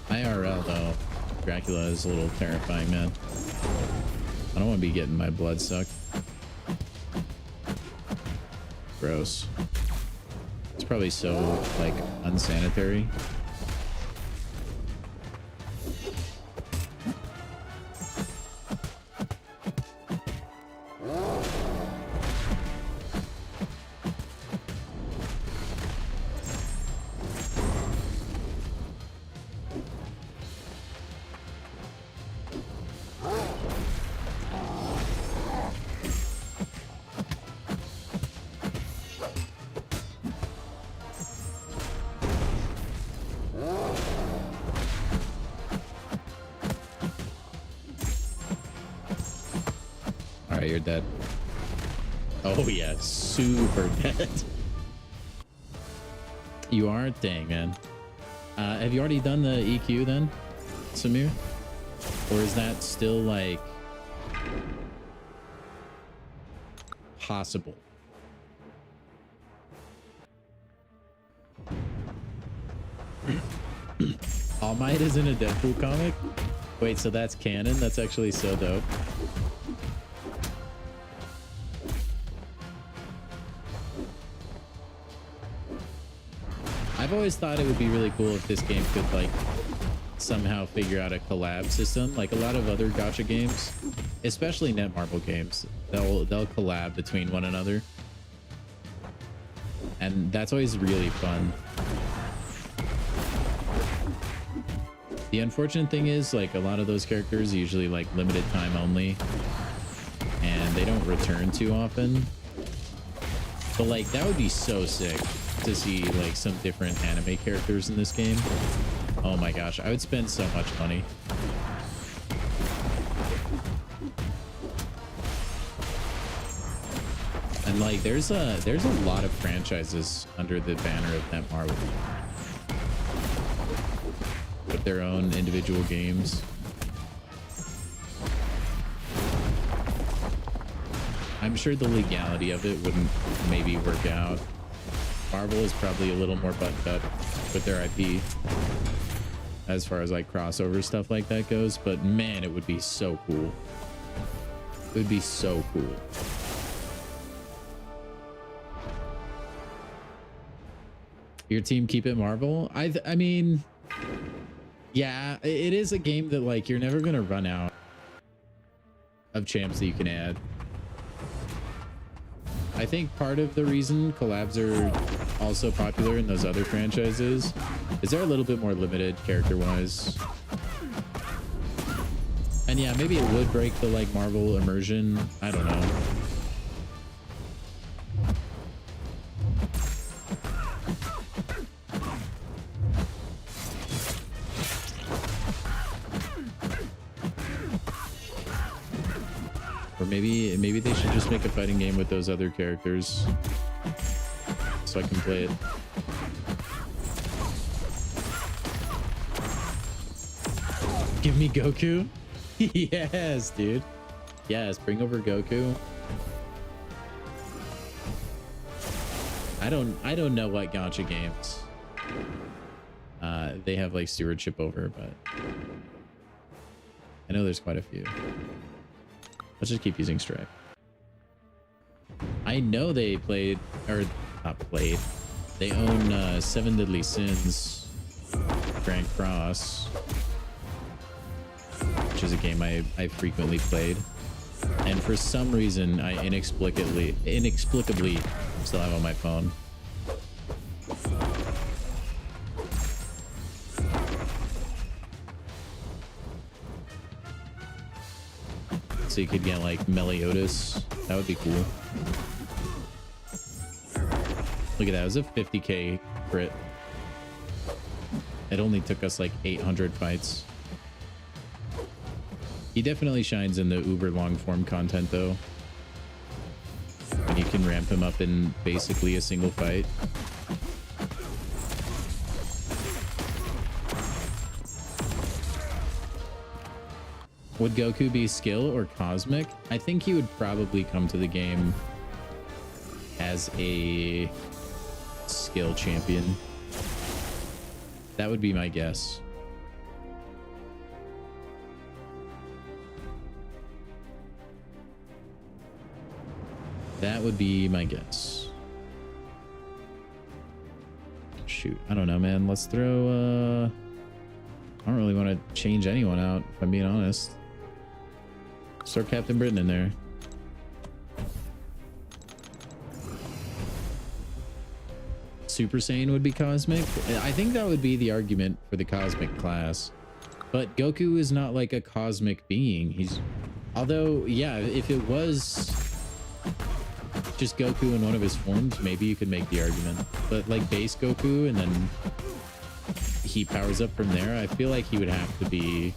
IRL though, Dracula is a little terrifying, man. I don't want to be getting my blood sucked. Gross. It's probably so like unsanitary. You're dead. Oh yeah, super dead. You are? Dang, man. Have you already done the EQ then, Samir? Or is that still like possible? All Might is in a Deadpool comic? Wait, so that's canon? That's actually so dope. I've always thought it would be really cool if this game could like somehow figure out a collab system, like a lot of other gacha games, especially Netmarble games. They'll collab between one another, and that's always really fun. The unfortunate thing is, like, a lot of those characters are usually like limited time only, and they don't return too often. But like that would be so sick to see like some different anime characters in this game. Oh my gosh, I would spend so much money. And like there's a lot of franchises under the banner of Netmarble with their own individual games. I'm sure the legality of it wouldn't maybe work out. Marvel is probably a little more buttoned up with their IP as far as like crossover stuff like that goes, but man, it would be so cool. It would be so cool. Your team keep it Marvel? I mean, yeah, it is a game that like you're never gonna run out of champs that you can add. I think part of the reason collabs are also popular in those other franchises is they're a little bit more limited character-wise. And yeah, maybe it would break the like Marvel immersion. I don't know. Or maybe they should just make a fighting game with those other characters so I can play it. Give me Goku. Yes, dude. Yes, bring over Goku. I don't know what gacha games they have like stewardship over, but I know there's quite a few. Let's just keep using Stripe. I know they played, or not played. They own 7 Deadly Sins Grand Cross, which is a game I frequently played. And for some reason, I inexplicably still have on my phone. So you could get like Meliodas. That would be cool. Look at that. It was a 50k crit. It only took us like 800 fights. He definitely shines in the uber long form content though. And you can ramp him up in basically a single fight. Would Goku be skill or cosmic? I think he would probably come to the game as a skill champion. That would be my guess. That would be my guess. Shoot, I don't know, man. Let's throw I don't really want to change anyone out, if I'm being honest. Throw Captain Britain in there. Super Saiyan would be cosmic. I think that would be the argument for the cosmic class. But Goku is not like a cosmic being. He's, although, yeah, if it was just Goku in one of his forms, maybe you could make the argument. But like base Goku and then he powers up from there, I feel like he would have to be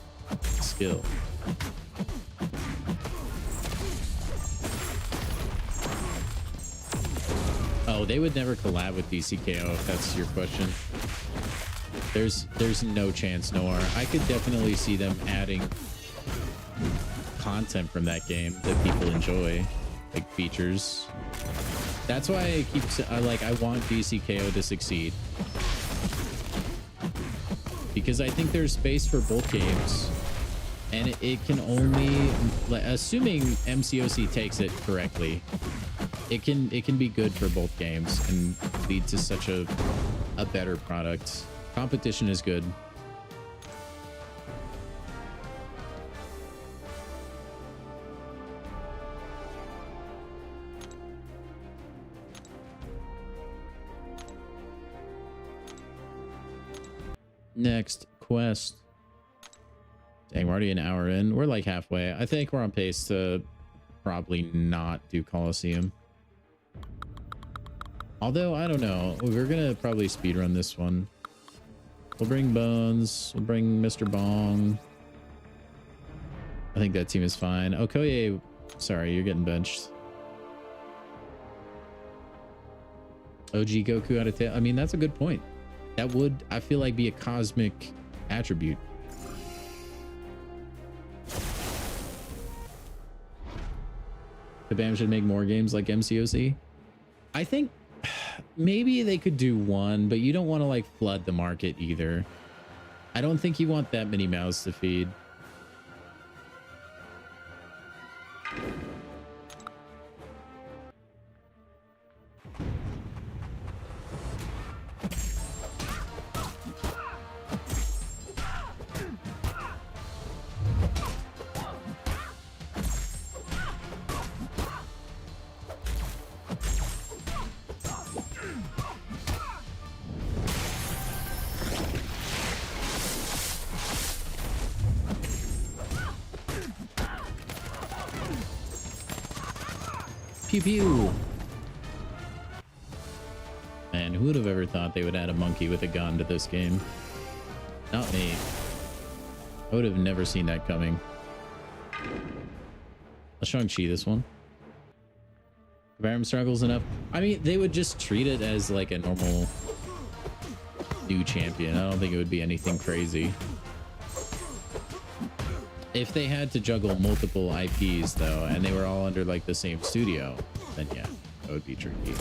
skill. Oh, they would never collab with DCKO if that's your question. There's no chance, Noir. I could definitely see them adding content from that game that people enjoy, like features. That's why I keep I want DCKO to succeed, because I think there's space for both games, and it can only, assuming MCOC takes it correctly, it can be good for both games and lead to such a better product. Competition is good. Next quest. Dang, we're already an hour in. We're like halfway. I think we're on pace to probably not do Coliseum. Although, I don't know. We're gonna probably speedrun this one. We'll bring Bones. We'll bring Mr. Bong. I think that team is fine. Okoye, sorry, you're getting benched. OG Goku out of tail. I mean, that's a good point. That would, I feel like, be a cosmic attribute. Kabam should make more games like MCOC. I think maybe they could do one, but you don't want to like flood the market either. I don't think you want that many mouths to feed. Pew pew. Man, who would have ever thought they would add a monkey with a gun to this game? Not me. I would have never seen that coming. Let's Shang-Chi this one. Kabam struggles enough. I mean, they would just treat it as like a normal new champion. I don't think it would be anything crazy. If they had to juggle multiple IPs though, and they were all under like the same studio, then yeah, that would be tricky.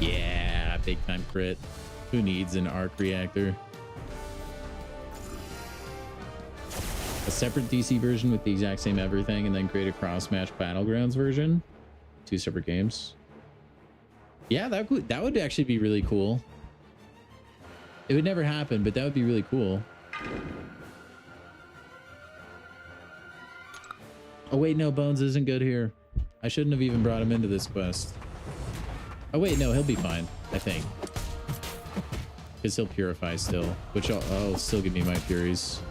Yeah, big time crit. Who needs an arc reactor? A separate DC version with the exact same everything, and then create a cross-match Battlegrounds version. 2 separate games. Yeah, that would actually be really cool. It would never happen, but that would be really cool. Oh wait, no, Bones isn't good here. I shouldn't have even brought him into this quest. Oh wait, no, he'll be fine, I think. Because he'll purify still, which I'll still give me my furies.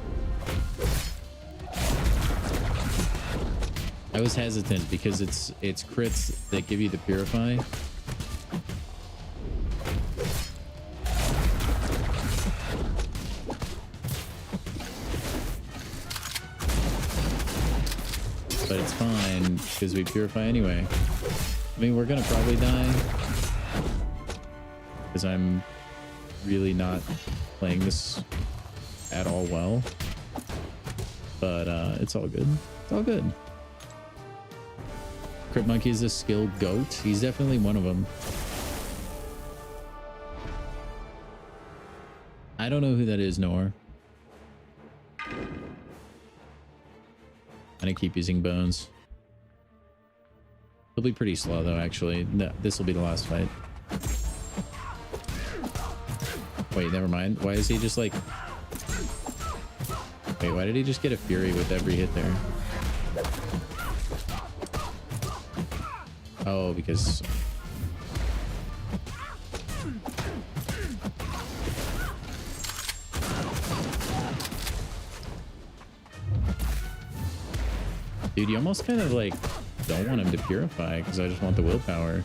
I was hesitant because it's crits that give you the purify. But it's fine because we purify anyway. I mean, we're gonna probably die because I'm really not playing this at all well, but it's all good. It's all good. Crypt Monkey is a skilled goat. He's definitely one of them. I don't know who that is, Nor. I'm gonna keep using Bones. He'll be pretty slow though, actually. No, this will be the last fight. Wait, never mind. Why is he just like... Wait, why did he just get a fury with every hit there? Oh, because... Dude, you almost kind of like don't want him to purify because I just want the willpower.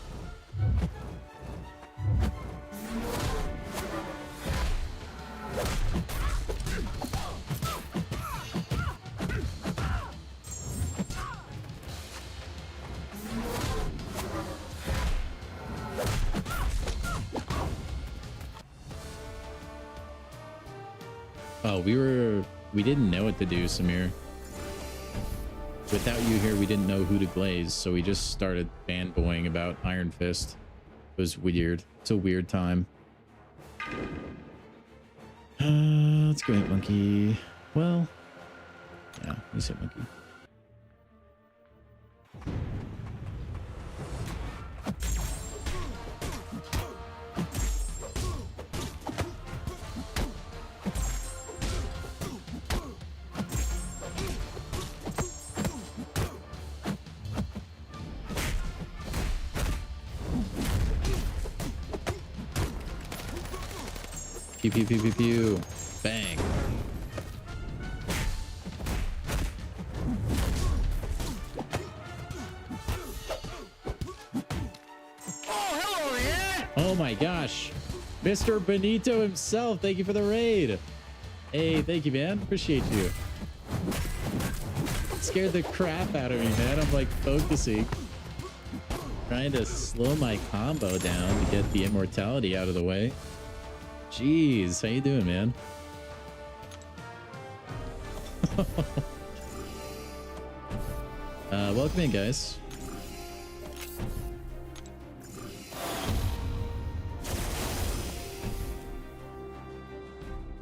Oh, we didn't know what to do, Samir. Without you here, we didn't know who to glaze, so we just started fanboying about Iron Fist. It was weird. It's a weird time. Let's go hit Monkey. Well, yeah, let's hit Monkey. Pew, pew, pew, pew, pew. Bang. Oh, hello there. Oh my gosh. Mr. Benito himself. Thank you for the raid. Hey, thank you, man. Appreciate you. Scared the crap out of me, man. I'm like focusing. Trying to slow my combo down to get the immortality out of the way. Jeez, how you doing, man? Welcome in, guys.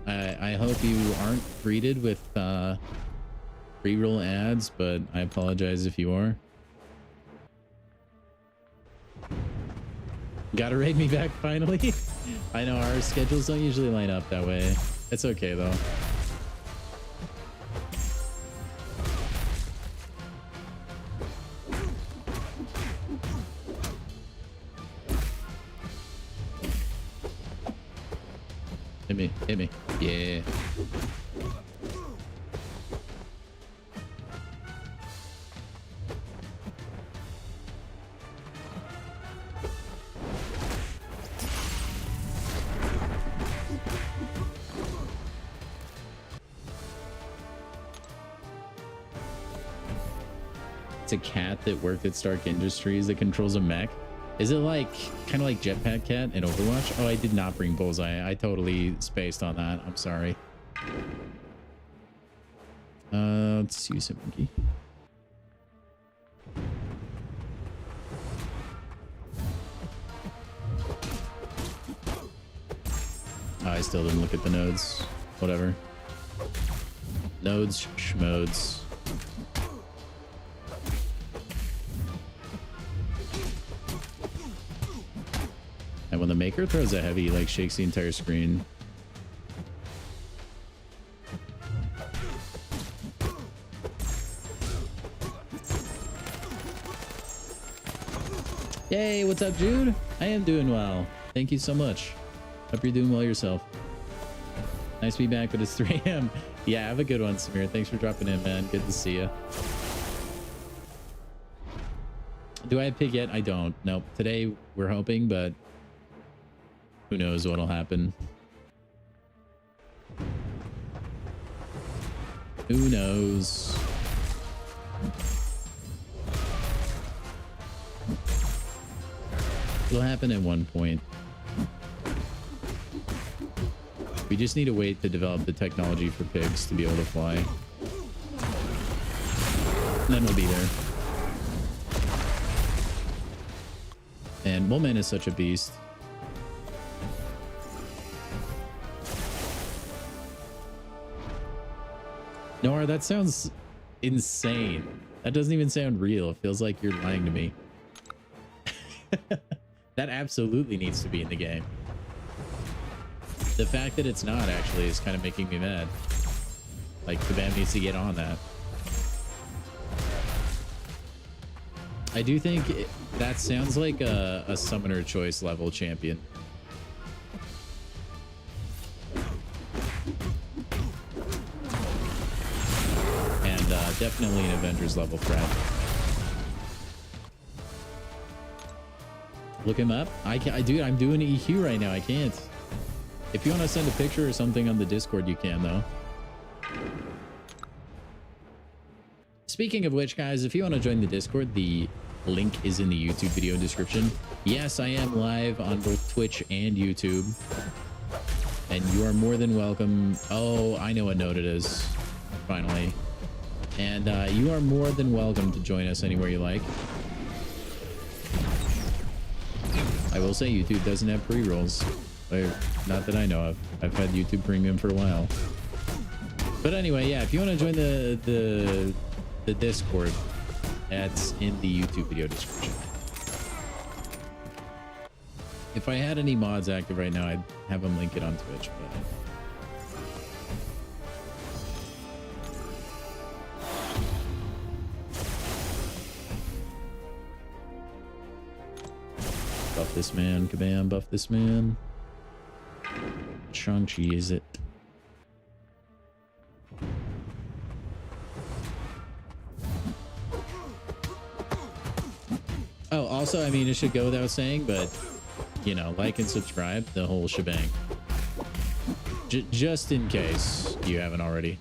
I hope you aren't greeted with pre-roll ads, but I apologize if you are. Gotta raid me back finally. I know our schedules don't usually line up that way. It's okay though. Hit me, hit me. Yeah. It's a cat that worked at Stark Industries that controls a mech. Is it like kind of like Jetpack Cat in Overwatch? Oh, I did not bring Bullseye. I totally spaced on that. I'm sorry. Let's use a monkey. Oh, I still didn't look at the nodes. Whatever. Nodes, schmodes. And when the maker throws a heavy, like shakes the entire screen. Yay, what's up, Jude? I am doing well. Thank you so much. Hope you're doing well yourself. Nice to be back, but it's 3 a.m. Yeah, have a good one, Samir. Thanks for dropping in, man. Good to see you. Do I have pig yet? I don't. Nope. Today we're hoping, but who knows what'll happen. Who knows? It'll happen at one point. We just need to wait to develop the technology for pigs to be able to fly. And then we'll be there. And Woolman is such a beast. Nora, that sounds insane. That doesn't even sound real. It feels like you're lying to me. That absolutely needs to be in the game. The fact that it's not actually is kind of making me mad. Like, kabam needs to get on that. I do think that sounds like a summoner choice level champion. And definitely an Avengers level threat. Look him up. Dude, I'm doing EQ right now. I can't. If you want to send a picture or something on the Discord, you can, though. Speaking of which, guys, if you want to join the Discord, the link is in the YouTube video description. Yes, I am live on both Twitch and YouTube. And you are more than welcome. Oh, I know what node it is. Finally. And you are more than welcome to join us anywhere you like. I will say YouTube doesn't have pre-rolls. Not that I know of. I've had YouTube Premium for a while. But anyway, yeah, if you want to join the Discord, that's in the YouTube video description. If I had any mods active right now, I'd have them link it on Twitch, but buff this man, kabam, buff this man. Shang-Chi is it? Oh, also, I mean, it should go without saying, but, you know, like and subscribe, the whole shebang. Just in case you haven't already.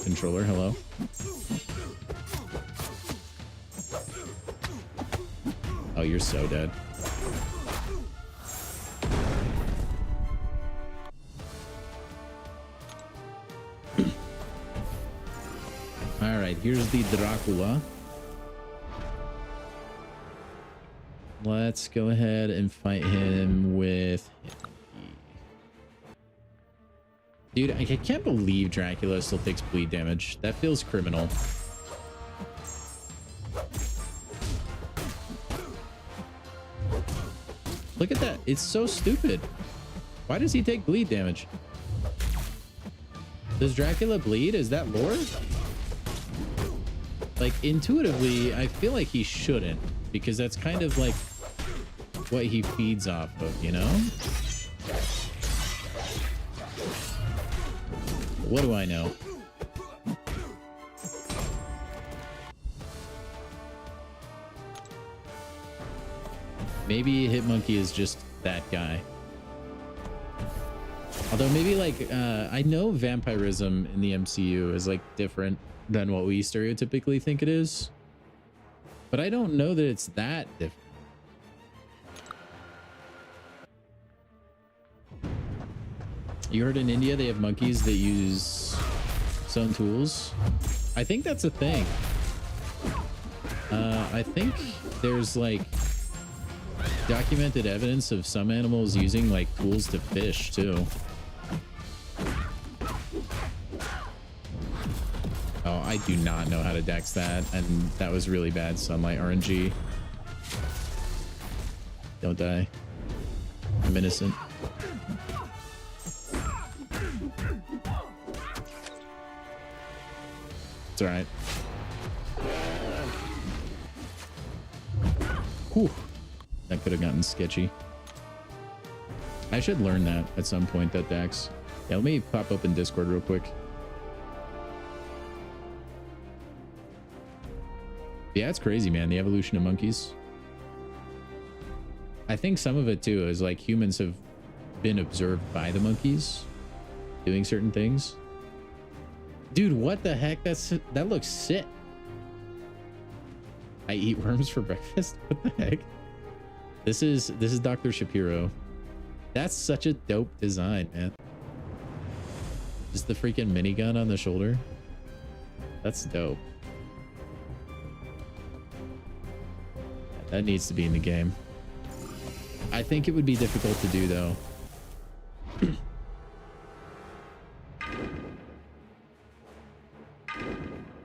Controller, hello. Oh, you're so dead. All right, here's the Dracula. Let's go ahead and fight him with... Dude, I can't believe Dracula still takes bleed damage. That feels criminal. Look at that. It's so stupid. Why does he take bleed damage? Does Dracula bleed? Is that lore? Like, intuitively, I feel like he shouldn't, because that's kind of like what he feeds off of, you know? What do I know? Maybe Hitmonkey is just that guy. Although maybe like, I know vampirism in the MCU is like different than what we stereotypically think it is. But I don't know that it's that different. You heard in India they have monkeys that use stone tools. I think that's a thing. I think there's like documented evidence of some animals using like tools to fish too. Oh, I do not know how to dex that, and that was really bad sunlight RNG. Don't die. I'm innocent. It's all right. Whew. That could have gotten sketchy. I should learn that at some point, that dex. Yeah, let me pop up in Discord real quick. Yeah, it's crazy, man. The evolution of monkeys. I think some of it too is like humans have been observed by the monkeys doing certain things. Dude, what the heck? That looks sick. I eat worms for breakfast. What the heck? This is Dr. Shapiro. That's such a dope design, man. Just the freaking minigun on the shoulder. That's dope. That needs to be in the game. I think it would be difficult to do though.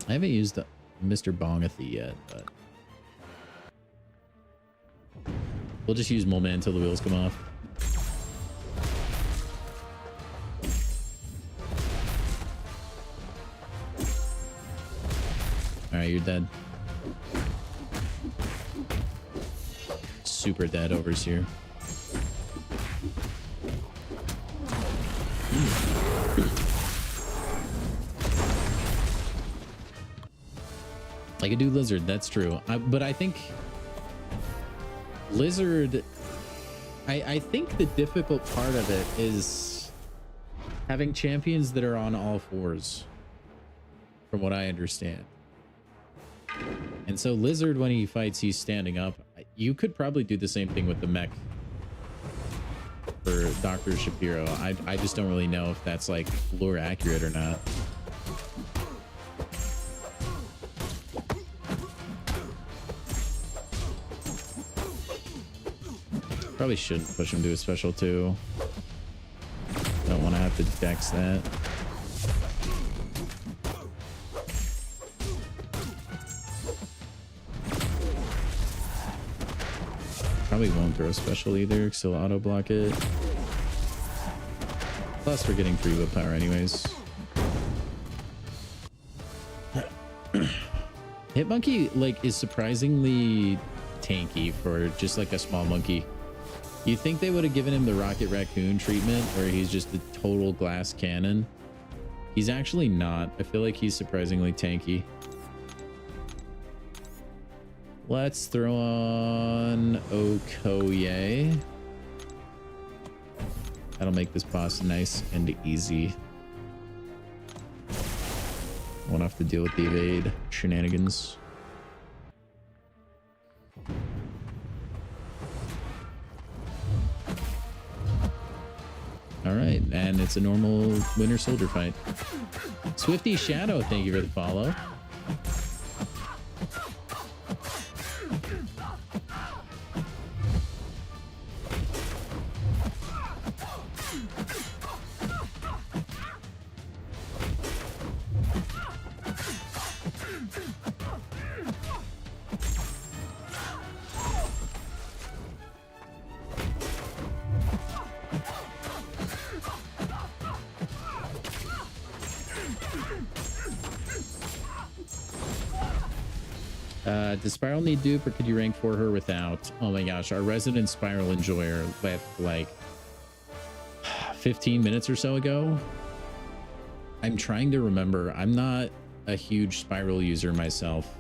I haven't used Mr. Bongathy yet, but we'll just use Mole Man until the wheels come off. All right, you're dead. Super dead over here. I could do Lizard, that's true. But I think Lizard, I think the difficult part of it is having champions that are on all fours, from what I understand. And so Lizard, when he fights, he's standing up. You could probably do the same thing with the mech for Dr. Shapiro. I just don't really know if that's like lore accurate or not. Probably shouldn't push him to a special too. Don't want to have to dex that. Probably won't throw special either, because he'll auto block it. Plus we're getting 3 whip power anyways. Hitmonkey like is surprisingly tanky for just like a small monkey. You think they would have given him the Rocket Raccoon treatment where he's just a total glass cannon? He's actually not. I feel like he's surprisingly tanky. Let's throw on Okoye. That'll make this boss nice and easy. Won't have to deal with the evade shenanigans. All right, and it's a normal Winter Soldier fight. Swifty Shadow, thank you for the follow. Does Spiral need dupe or could you rank for her without? Oh my gosh, our resident Spiral enjoyer left like 15 minutes or so ago. I'm trying to remember. I'm not a huge Spiral user myself.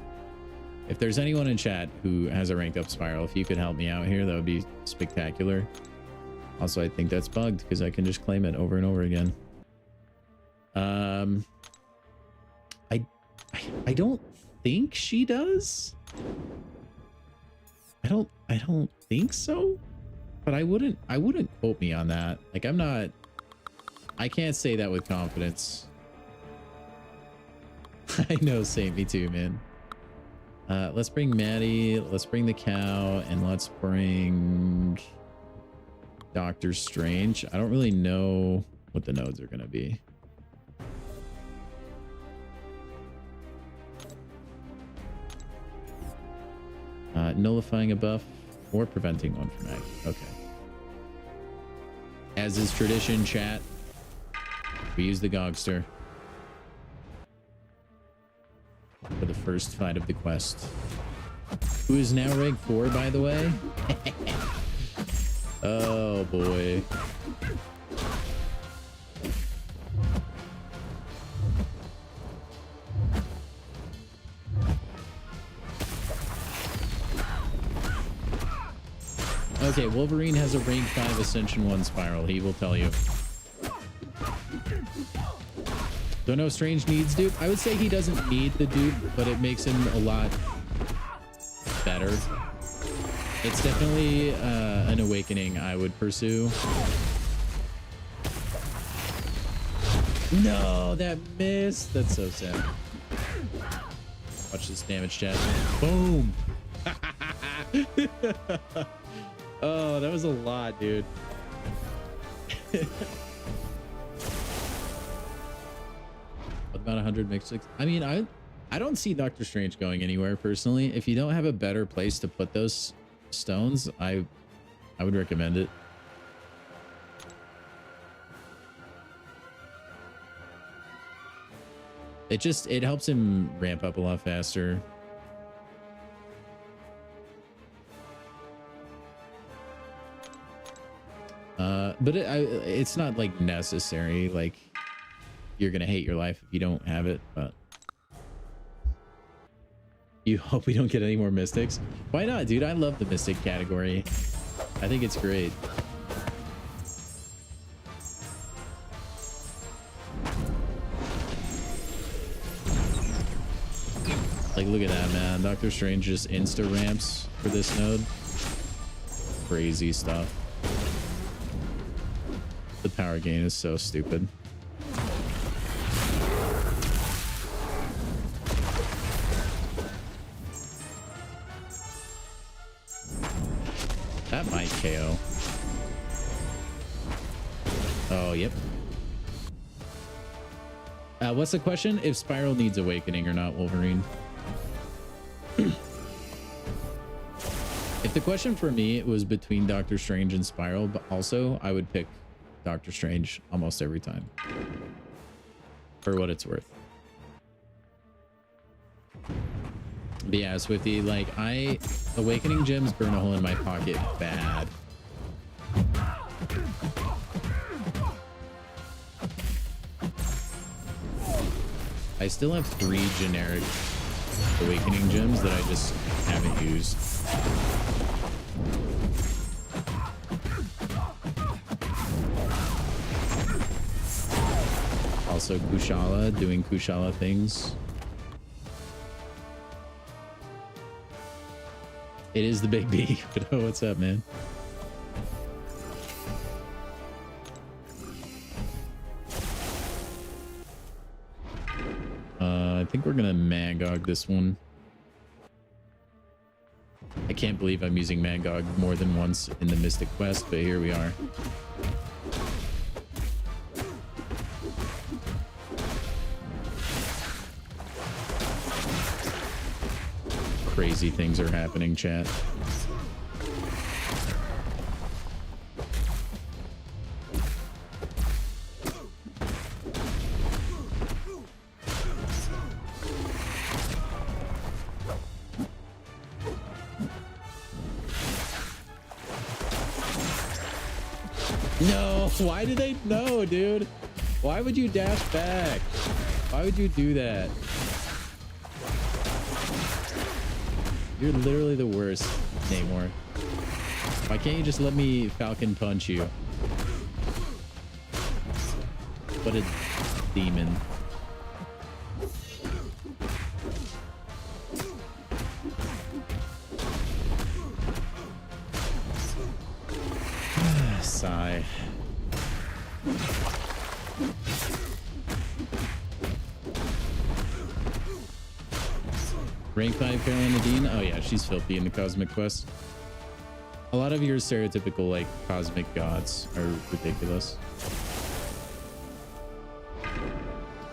If there's anyone in chat who has a ranked up Spiral, if you could help me out here, that would be spectacular. Also, I think that's bugged because I can just claim it over and over again. I don't think she does. I don't think so, but I wouldn't quote me on that. Like I can't say that with confidence. I know, same, me too, man. Let's bring Maddie, let's bring the cow, and let's bring Doctor Strange. I don't really know what the nodes are gonna be. Nullifying a buff or preventing one from acting. Okay. As is tradition, chat, we use the Gogster for the first fight of the quest. Who is now rank 4, by the way? Oh boy. Okay, Wolverine has a rank 5 Ascension 1 Spiral. He will tell you. Don't know if Strange needs dupe. I would say he doesn't need the dupe, but it makes him a lot better. It's definitely an awakening I would pursue. No, that missed. That's so sad. Watch this damage, chat. Boom. Oh, that was a lot, dude. What about 100 mixed? I mean, I don't see Doctor Strange going anywhere personally. If you don't have a better place to put those stones, I would recommend it. It helps him ramp up a lot faster. But it's not like necessary. Like you're gonna hate your life if you don't have it. But you hope we don't get any more mystics. Why not, dude? I love the mystic category. I think it's great. Like, look at that, man. Doctor Strange just insta ramps for this node. Crazy stuff. The power gain is so stupid. That might KO. Oh, yep. What's the question? If Spiral needs awakening or not, Wolverine? If the question for me was between Doctor Strange and Spiral, but also I would pick Doctor Strange almost every time. For what it's worth. But yeah, Swifty, like awakening gems burn a hole in my pocket bad. I still have 3 generic awakening gems that I just haven't used. Also Kushala, doing Kushala things. It is the big B. But oh, what's up, man? I think we're gonna Magog this one. I can't believe I'm using Magog more than once in the Mystic Quest, but here we are. Crazy things are happening, chat. No, why did they? No, dude. Why would you dash back? Why would you do that? You're literally the worst, Namor. Why can't you just let me Falcon punch you? What a demon. Sigh. Rank 5 Carolina Dean? Oh yeah, she's filthy in the Cosmic Quest. A lot of your stereotypical like cosmic gods are ridiculous.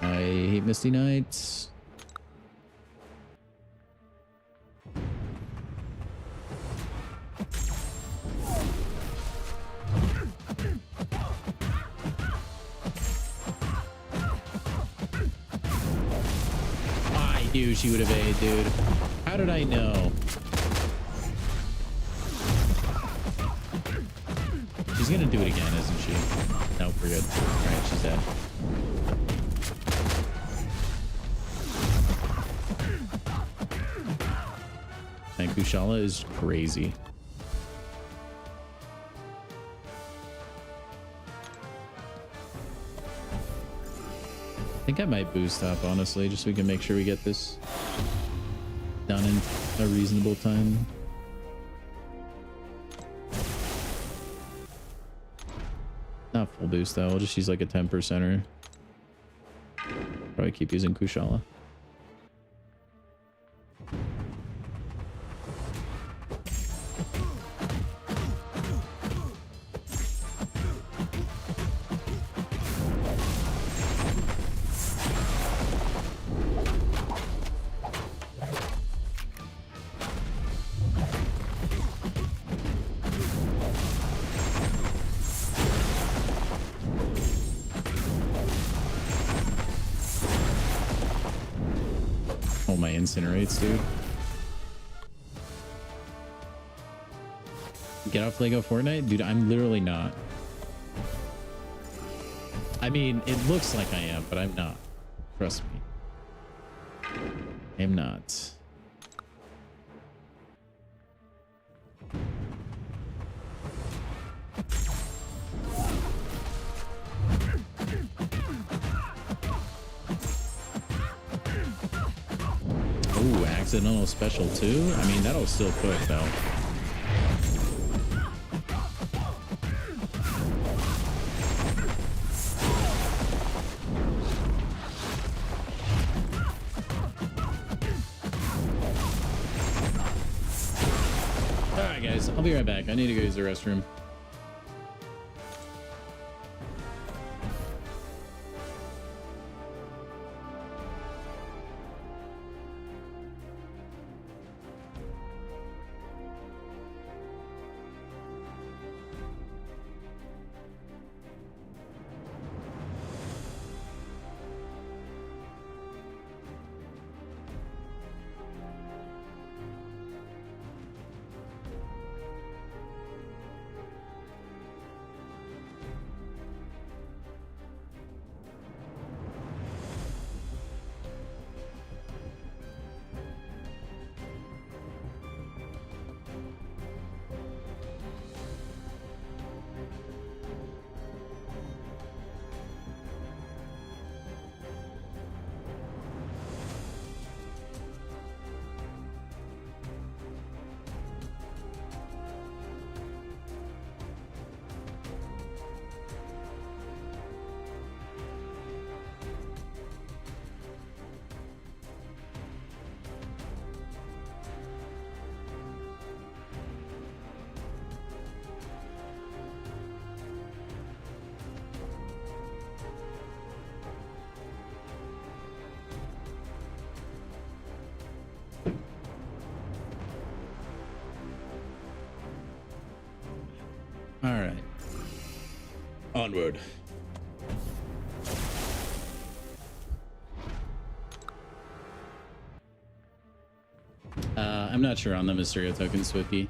I hate Misty Knights. She would have A, dude. How did I know? She's gonna do it again, isn't she? Nope, we're good. All right, she's dead. And Kushala is crazy. I think I might boost up, honestly, just so we can make sure we get this done in a reasonable time. Not full boost though, we'll just use like a 10%er. Probably keep using Kushala. Incinerates, dude. Get off Lego Fortnite? Dude, I'm literally not. I mean, it looks like I am, but I'm not. Trust me. I am not. Accidental special too? I mean, that'll still put though. Alright guys, I'll be right back. I need to go use the restroom. Onward. I'm not sure on the Mysterio token, Swippy.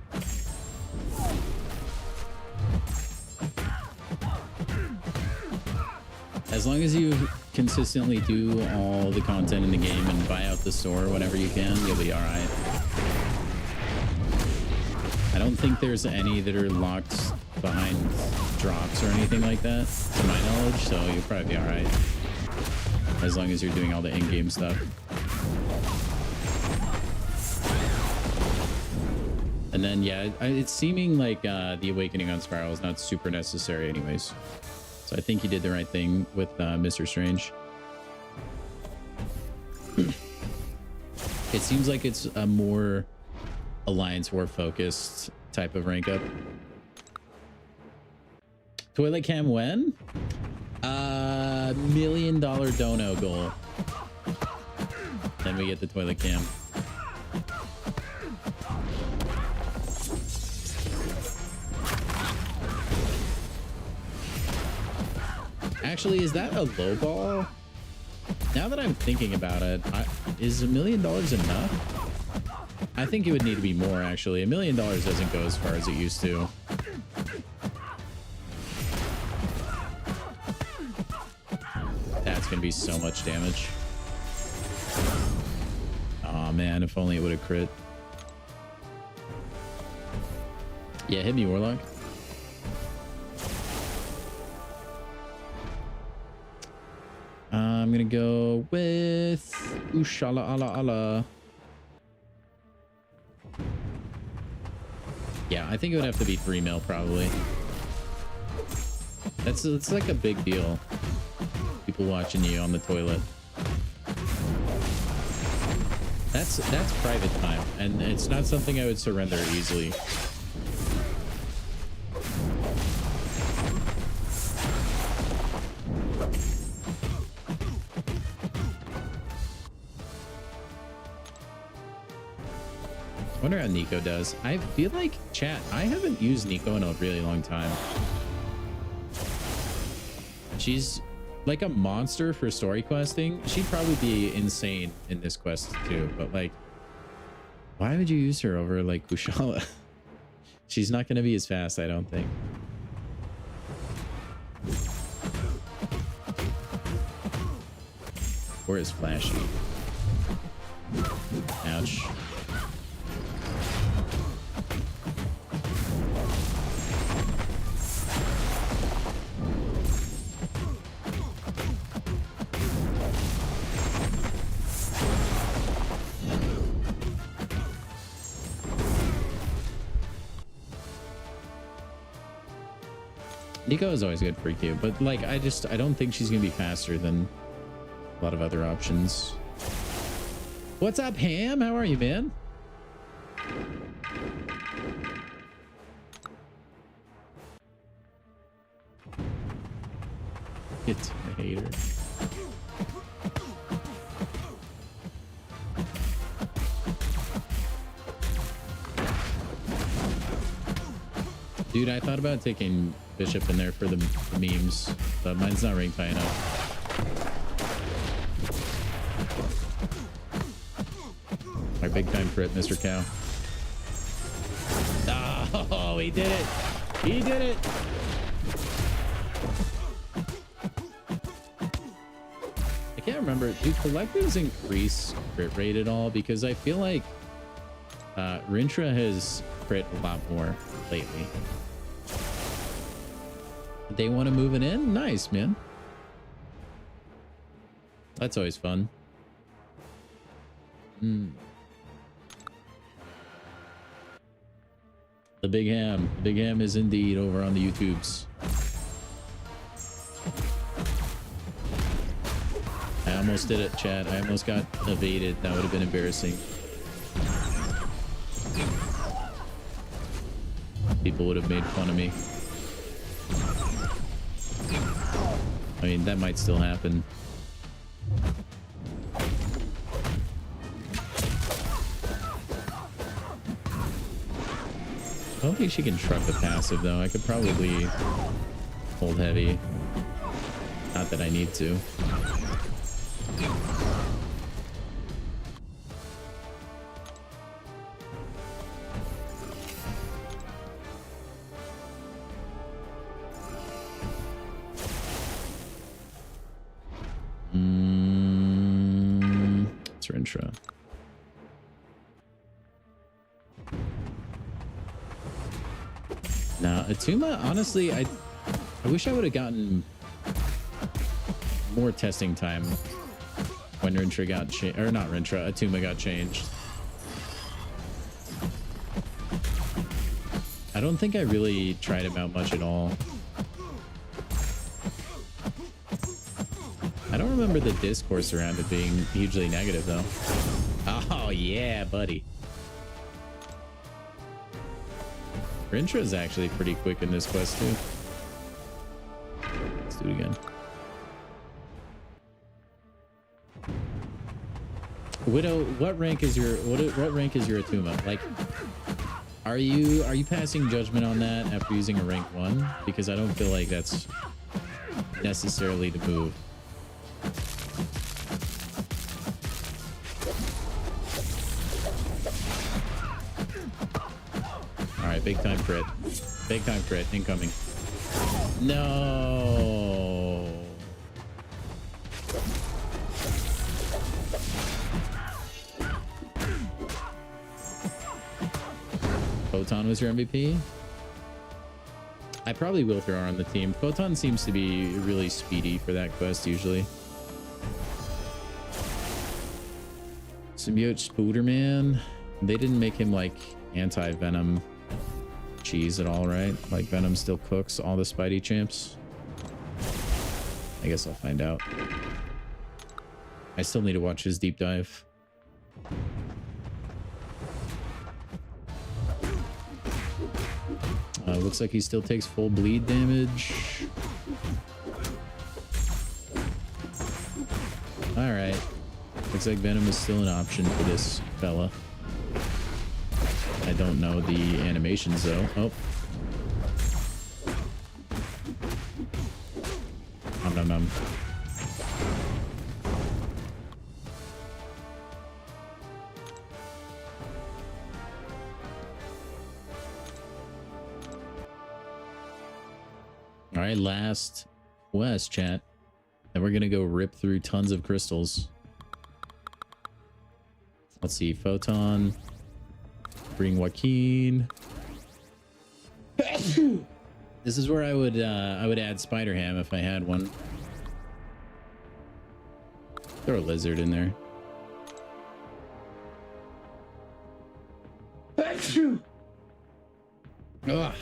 As long as you consistently do all the content in the game and buy out the store whenever you can, you'll be all right. I don't think there's any that are locked behind drops or anything like that, to my knowledge, so you'll probably be all right. As long as you're doing all the in-game stuff. And then, yeah, it's seeming like the Awakening on Spiral is not super necessary anyways. So I think you did the right thing with Mr. Strange. It seems like it's a more Alliance War focused type of rank up. Toilet cam when? $1 million dono goal. Then we get the toilet cam. Actually, is that a low ball? Now that I'm thinking about it, is $1 million enough? I think it would need to be more, actually. $1 million doesn't go as far as it used to. That's going to be so much damage. Oh man, if only it would have crit. Yeah, hit me, Warlock. I'm gonna go with Ushala ala ala. Yeah, I think it would have to be 3 mil probably. That's like a big deal. People watching you on the toilet. That's private time, and it's not something I would surrender easily. I wonder how Nico does. I feel like, chat, I haven't used Nico in a really long time. She's like a monster for story questing. She'd probably be insane in this quest too, but like, why would you use her over like Kushala? She's not going to be as fast, I don't think. Or as flashy. Ouch. Nico is always good for Q, but like I don't think she's gonna be faster than a lot of other options. What's up, Ham? How are you, man? It's a hater. Dude, I thought about taking Bishop in there for the memes, but mine's not ranked high enough. Our big time crit, Mr. Cow. Oh, he did it. He did it. I can't remember. Do collectives increase crit rate at all? Because I feel like Rintra has crit a lot more lately. They want to move it in? Nice, man. That's always fun. The Big Ham. The Big Ham is indeed over on the YouTubes. I almost did it, chat. I almost got evaded. That would have been embarrassing. People would have made fun of me. I mean, that might still happen. I don't think she can truck the passive, though. I could probably hold heavy. Not that I need to. It's Rintra. Now, Atuma, honestly, I wish I would have gotten more testing time when Rintra got changed, or not Rintra, Atuma got changed. I don't think I really tried him out much at all. I don't remember the discourse around it being hugely negative, though. Oh, yeah, buddy. Rintra is actually pretty quick in this quest, too. Let's do it again. Widow, what rank is your Atuma? Like, are you passing judgment on that after using a rank 1? Because I don't feel like that's necessarily the move. All right, big time crit. Big time crit incoming. No. Photon was your MVP? I probably will throw her on the team. Photon seems to be really speedy for that quest usually. Symbiote Spooderman. They didn't make him like anti-venom cheese at all, right? Like Venom still cooks all the Spidey champs. I guess I'll find out. I still need to watch his deep dive. Looks like he still takes full bleed damage. All right. Looks like Venom is still an option for this fella. I don't know the animations though. Oh. Nom nom nom. All right, last quest, chat. Then we're gonna go rip through tons of crystals. Let's see, Photon. Bring Joaquin. This is where I would add Spider-Ham if I had one. Throw a lizard in there. Ugh.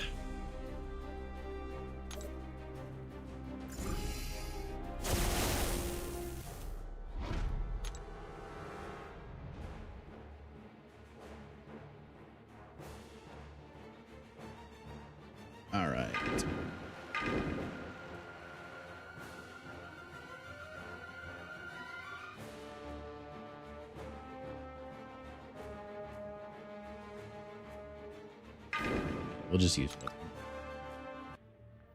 All right. We'll just use it.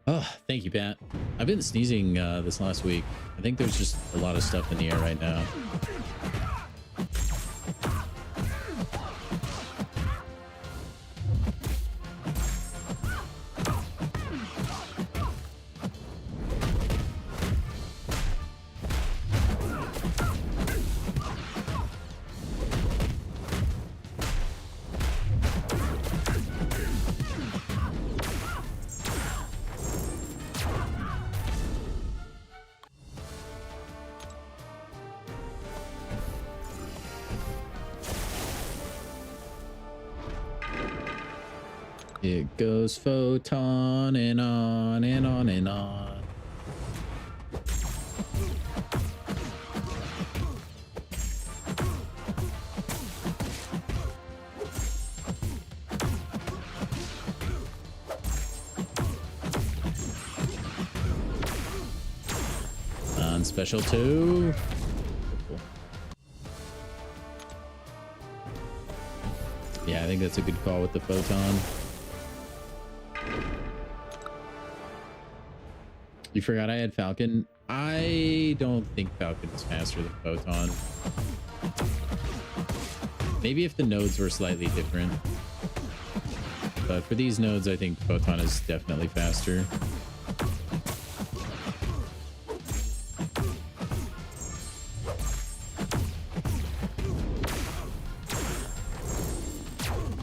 Oh, thank you, Pat. I've been sneezing this last week. I think there's just a lot of stuff in the air right now. It goes Photon and on and on and on. On special 2. Yeah, I think that's a good call with the Photon. You forgot I had Falcon? I don't think Falcon is faster than Photon. Maybe if the nodes were slightly different. But for these nodes, I think Photon is definitely faster.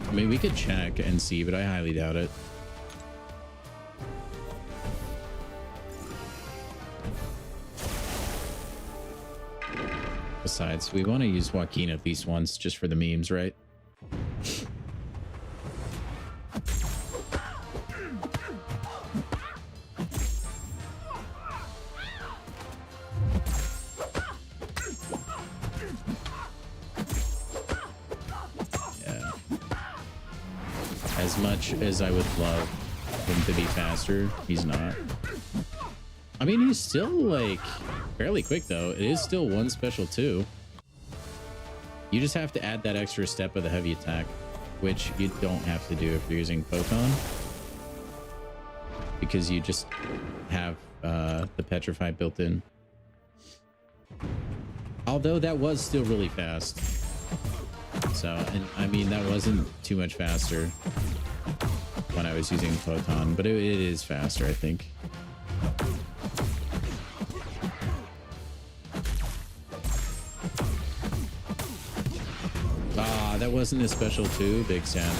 I mean, we could check and see, but I highly doubt it. Besides, we want to use Joaquin at least once just for the memes, right? Yeah. As much as I would love him to be faster, he's not. I mean, he's still like fairly quick though. It is still one special two. You just have to add that extra step of the heavy attack, which you don't have to do if you're using Photon, because you just have the Petrify built in. Although that was still really fast. So, and I mean, that wasn't too much faster when I was using Photon, but it is faster, I think. That wasn't a special too. Big sad.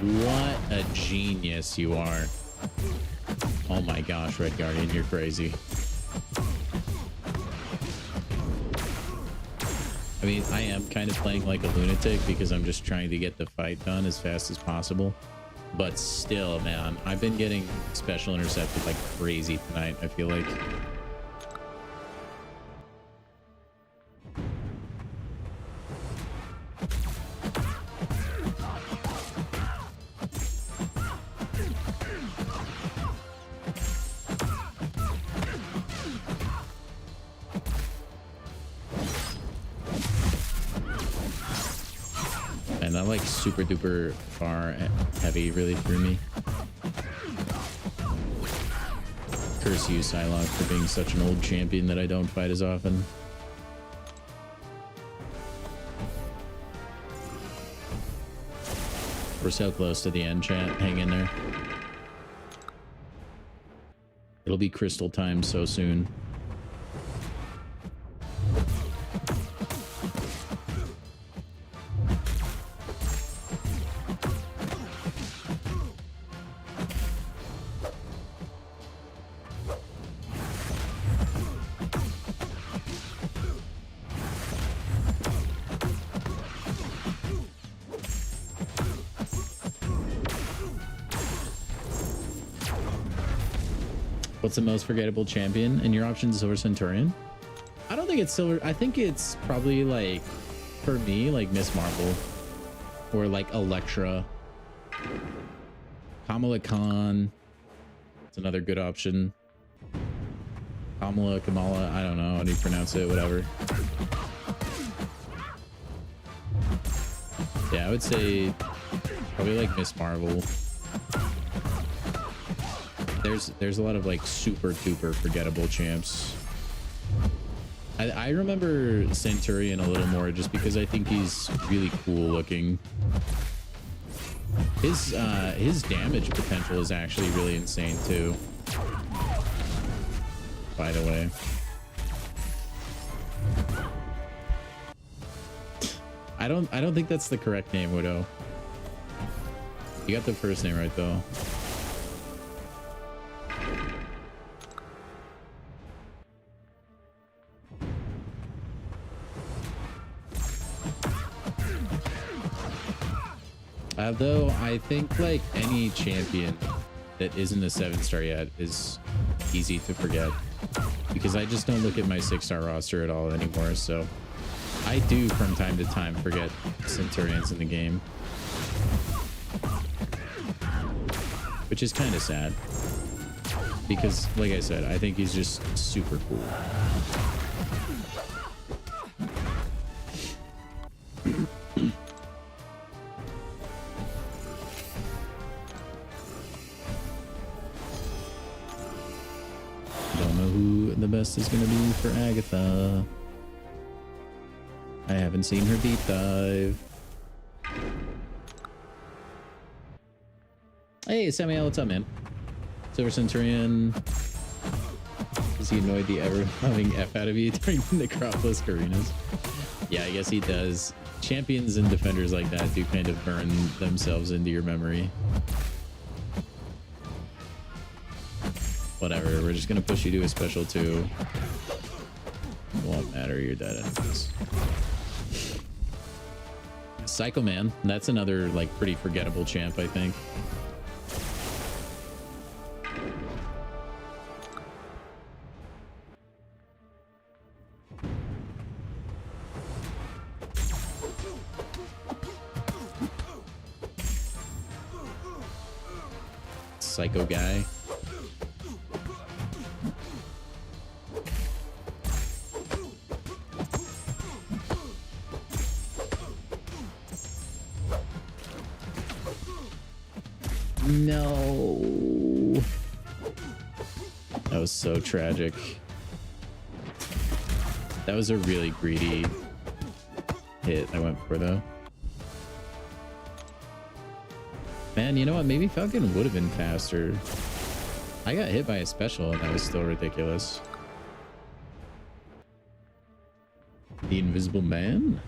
What a genius you are. Oh my gosh, Red Guardian, you're crazy. I mean, I am kind of playing like a lunatic because I'm just trying to get the fight done as fast as possible. But still, man, I've been getting special intercepted like crazy tonight, I feel like. Super duper far heavy really threw me. Curse you, Psylocke, for being such an old champion that I don't fight as often. We're so close to the end, chat. Hang in there. It'll be crystal time so soon. What's the most forgettable champion? And your option is Silver Centurion? I don't think it's Silver. I think it's probably like, for me, like Miss Marvel or like Elektra. Kamala Khan. It's another good option. Kamala, I don't know how do you pronounce it, whatever. Yeah, I would say probably like Miss Marvel. There's a lot of like super duper forgettable champs. I remember Centurion a little more just because I think he's really cool looking. His damage potential is actually really insane too, by the way. I don't think that's the correct name, Widow. You got the first name right though. Although I think like any champion that isn't a 7-star yet is easy to forget, because I just don't look at my 6-star roster at all anymore. So I do from time to time forget Centurions in the game, which is kind of sad because, like I said, I think he's just super cool. Don't know who the best is going to be for Agatha. I haven't seen her deep dive. Hey, Samuel, what's up, man? Silver Centurion. Does he annoy the ever-loving F out of you during the Necropolis arenas? Yeah, I guess he does. Champions and defenders like that do kind of burn themselves into your memory. Whatever, we're just gonna push you to a special 2. It won't matter, you're dead anyways. Psycho Man, that's another like pretty forgettable champ, I think. Psycho guy. No. That was so tragic. That was a really greedy hit I went for, though. Man, you know what? Maybe Falcon would have been faster. I got hit by a special and that was still ridiculous. The Invisible Man?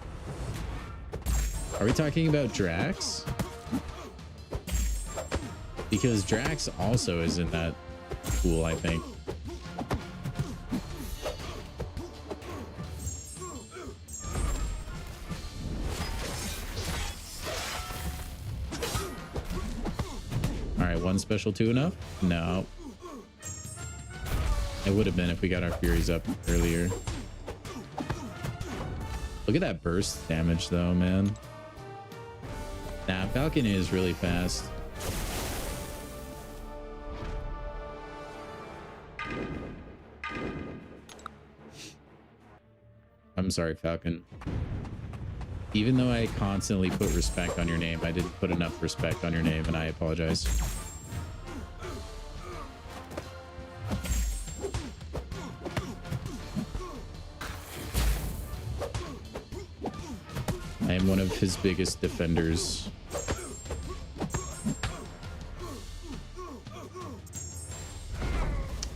Are we talking about Drax? Because Drax also isn't that cool, I think. Alright, one special 2 enough? No. It would have been if we got our Furies up earlier. Look at that burst damage though, man. Nah, Falcon is really fast. I'm sorry, Falcon. Even though I constantly put respect on your name, I didn't put enough respect on your name, and I apologize. I am one of his biggest defenders.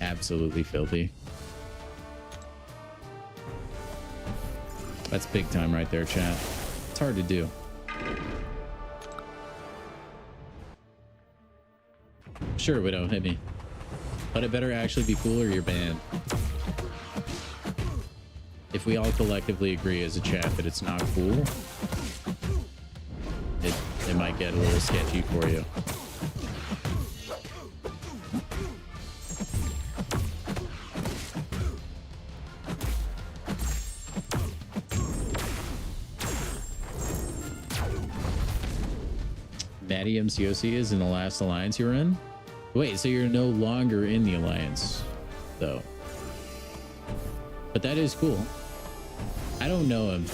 Absolutely filthy. That's big time right there, chat. It's hard to do. Sure, Widow, hit me. But it better actually be cool or you're banned. If we all collectively agree as a chat that it's not cool, it might get a little sketchy for you. Natty MCOC is in the last alliance you were in? Wait, so you're no longer in the alliance, though. But that is cool. I don't know him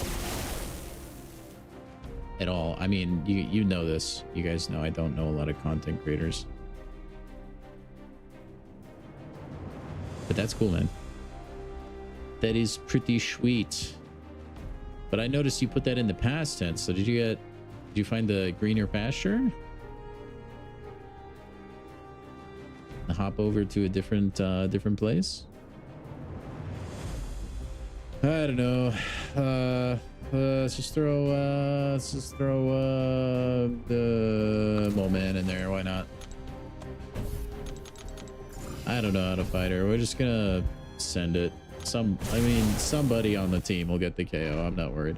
at all. I mean, you know this. You guys know I don't know a lot of content creators. But that's cool, man. That is pretty sweet. But I noticed you put that in the past tense. So did you find the greener pasture? Hop over to a different place? I don't know. Let's just throw the Mole Man in there. Why not? I don't know how to fight her. We're just gonna send it. Somebody on the team will get the KO. I'm not worried.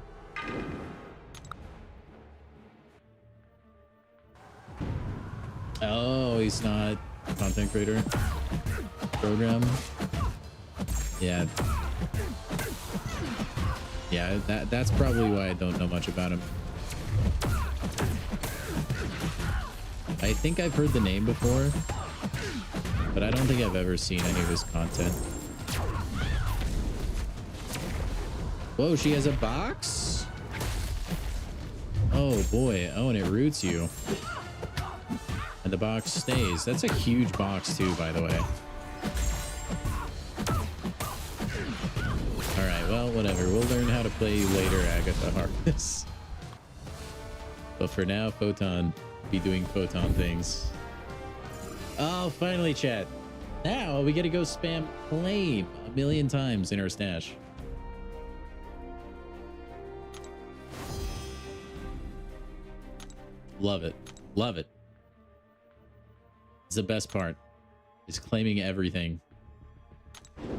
Oh, he's not a content creator program. Yeah. Yeah, that's probably why I don't know much about him. I think I've heard the name before, but I don't think I've ever seen any of his content. Whoa, she has a box? Oh boy. Oh, and it roots you. And the box stays. That's a huge box too, by the way. All right, well, whatever. We'll learn how to play later, Agatha Harkness. But for now, Photon be doing Photon things. Oh, finally, chat. Now we get to go spam claim 1,000,000 times in our stash. Love it. Love it. It's the best part, is claiming everything.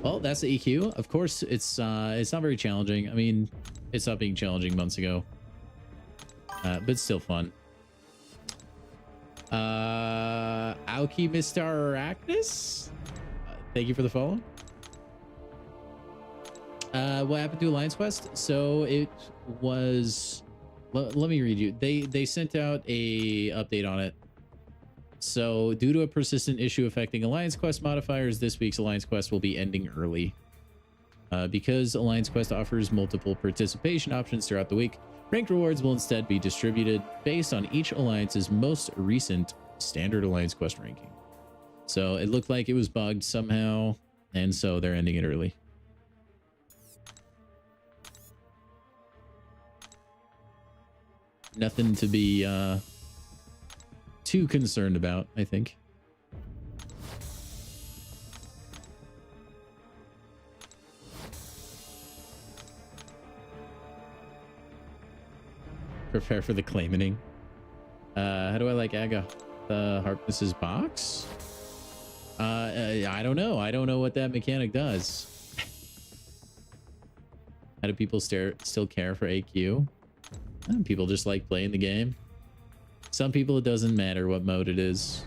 Well, that's the EQ. Of course, it's not very challenging. I mean, it stopped being challenging months ago, but still fun. Aoki Mr. Arachnus, thank you for the follow. What happened to Alliance Quest? So it was, let me read you. They sent out a update on it. So due to a persistent issue affecting Alliance Quest modifiers, this week's Alliance Quest will be ending early. Because Alliance Quest offers multiple participation options throughout the week, ranked rewards will instead be distributed based on each alliance's most recent standard Alliance Quest ranking. So it looked like it was bugged somehow, and so they're ending it early. Nothing to be too concerned about, I think. Prepare for the claiming. How do I like Agatha Harkness's box? I don't know. I don't know what that mechanic does. How do people still care for AQ? People just like playing the game. Some people, it doesn't matter what mode it is.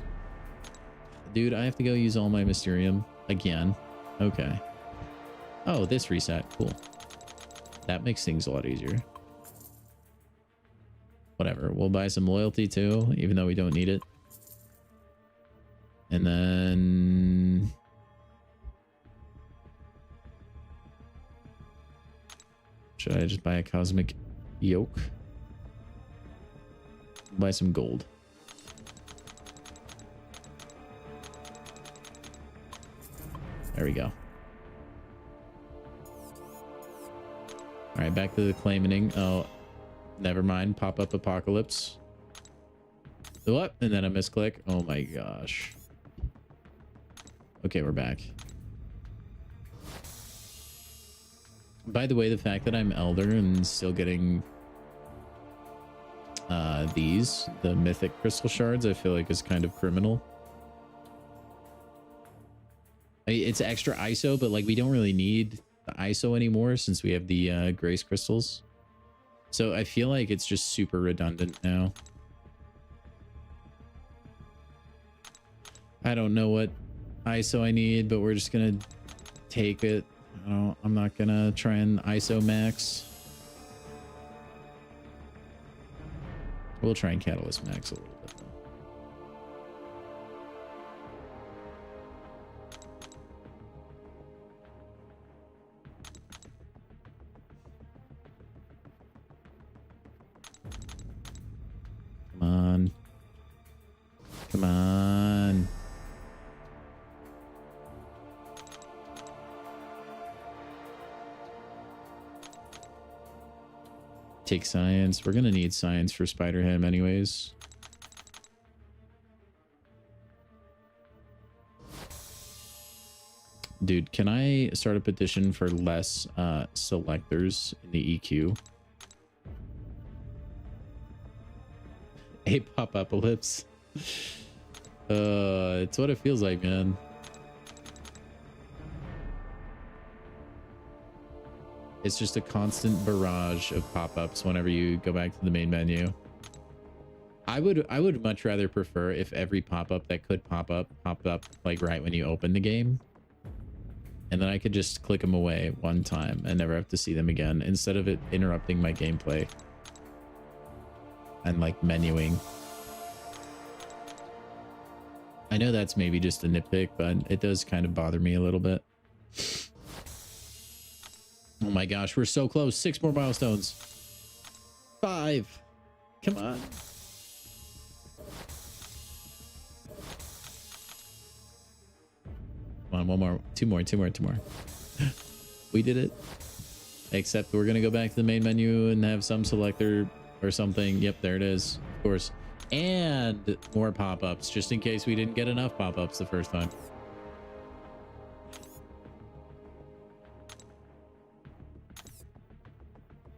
Dude, I have to go use all my Mysterium again. Okay. Oh, this reset. Cool. That makes things a lot easier. Whatever. We'll buy some loyalty too, even though we don't need it. And then... should I just buy a cosmic yoke? Buy some gold. There we go. All right, back to the claiming. Oh, never mind. Pop-up apocalypse. What? And then a misclick. Oh my gosh. Okay, we're back. By the way, the fact that I'm Elder and still getting the mythic crystal shards, I feel like is kind of criminal. It's extra ISO, but like we don't really need the ISO anymore since we have the grace crystals. So I feel like it's just super redundant now. I don't know what ISO I need, but we're just gonna take it. I'm not gonna try and ISO max. We'll try and Catalyst max a little bit though. Come on. Come on. Take science. We're gonna need science for Spider-Ham anyways. Dude, can I start a petition for less selectors in the EQ? A pop-apocalypse. It's what it feels like, man. It's just a constant barrage of pop-ups whenever you go back to the main menu. I would much rather prefer if every pop-up that could pop up popped up like right when you open the game. And then I could just click them away one time and never have to see them again, instead of it interrupting my gameplay and like menuing. I know that's maybe just a nitpick, but it does kind of bother me a little bit. Oh my gosh, we're so close. 6 more milestones. 5. Come on. Come on, one more. 2 more. We did it. Except we're going to go back to the main menu and have some selector or something. Yep, there it is. Of course. And more pop-ups, just in case we didn't get enough pop-ups the first time.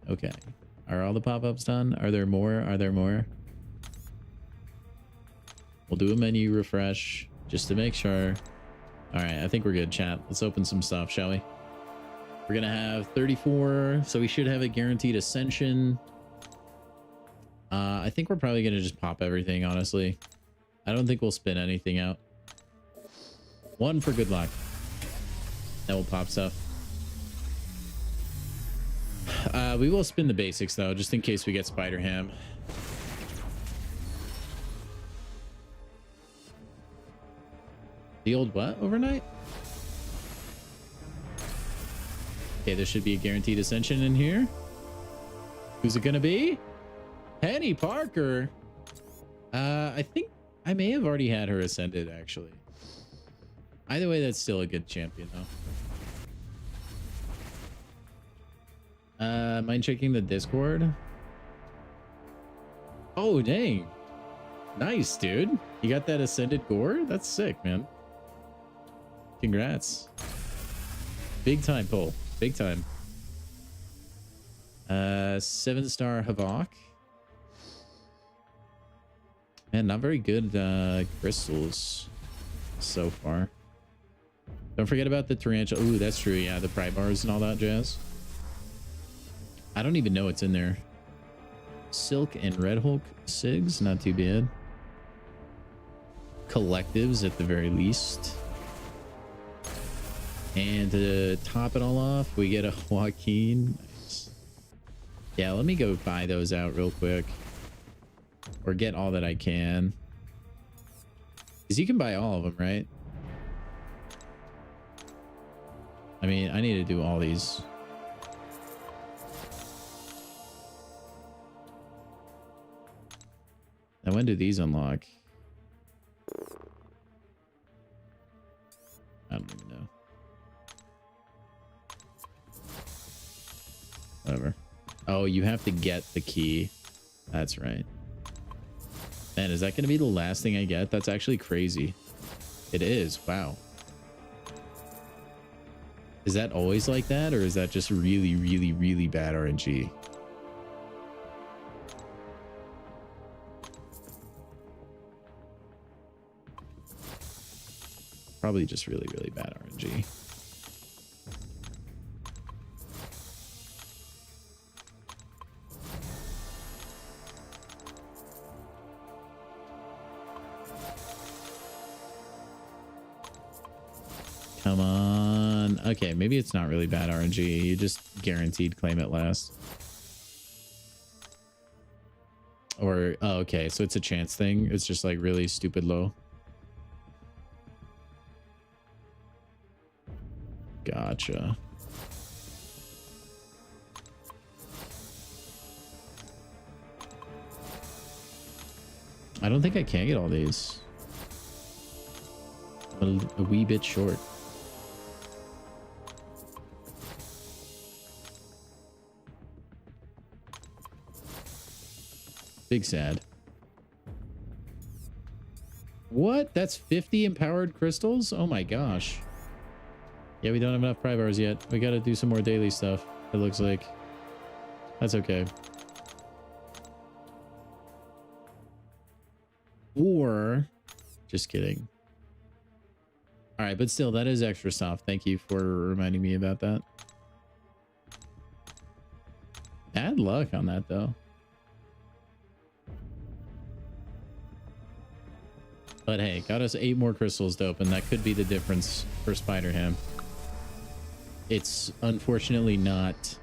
Okay. Are all the pop-ups done? Are there more? Are there more? We'll do a menu refresh just to make sure. All right, I think we're good, chat. Let's open some stuff, shall we? We're going to have 34, so we should have a guaranteed ascension. I think we're probably going to just pop everything, honestly. I don't think we'll spin anything out. 1 for good luck. Then we'll pop stuff. We will spin the basics, though, just in case we get Spider-Ham. The old what? Overnight? Okay, there should be a guaranteed ascension in here. Who's it going to be? Penny Parker. I think I may have already had her ascended, actually. Either way, that's still a good champion, though. Mind checking the Discord? Oh, dang. Nice, dude. You got that ascended gore? That's sick, man. Congrats. Big time pull. Big time. 7-star Havok. Man, not very good crystals so far. Don't forget about the tarantula. Ooh, that's true. Yeah, the pry bars and all that jazz. I don't even know what's in there. Silk and Red Hulk SIGs, not too bad. Collectives at the very least. And to top it all off, we get a Joaquin. Nice. Yeah, let me go buy those out real quick. Or get all that I can. Because you can buy all of them, right? I mean, I need to do all these. Now, when do these unlock? I don't even know. Whatever. Oh, you have to get the key. That's right. Man, is that going to be the last thing I get? That's actually crazy. It is. Wow. Is that always like that? Or is that just really, really, really bad RNG? Probably just really, really bad RNG. Come on. Okay, maybe it's not really bad RNG. You just guaranteed claim it last. Or, oh, okay, so it's a chance thing. It's just like really stupid low. Gotcha. I don't think I can get all these. I'm a wee bit short. Big sad. What? That's 50 empowered crystals? Oh my gosh. Yeah, we don't have enough pry bars yet. We got to do some more daily stuff, it looks like. That's okay. Or... just kidding. All right, but still, that is extra soft. Thank you for reminding me about that. Bad luck on that, though. But hey, got us 8 more crystals to open. That could be the difference for Spider-Ham. It's unfortunately not.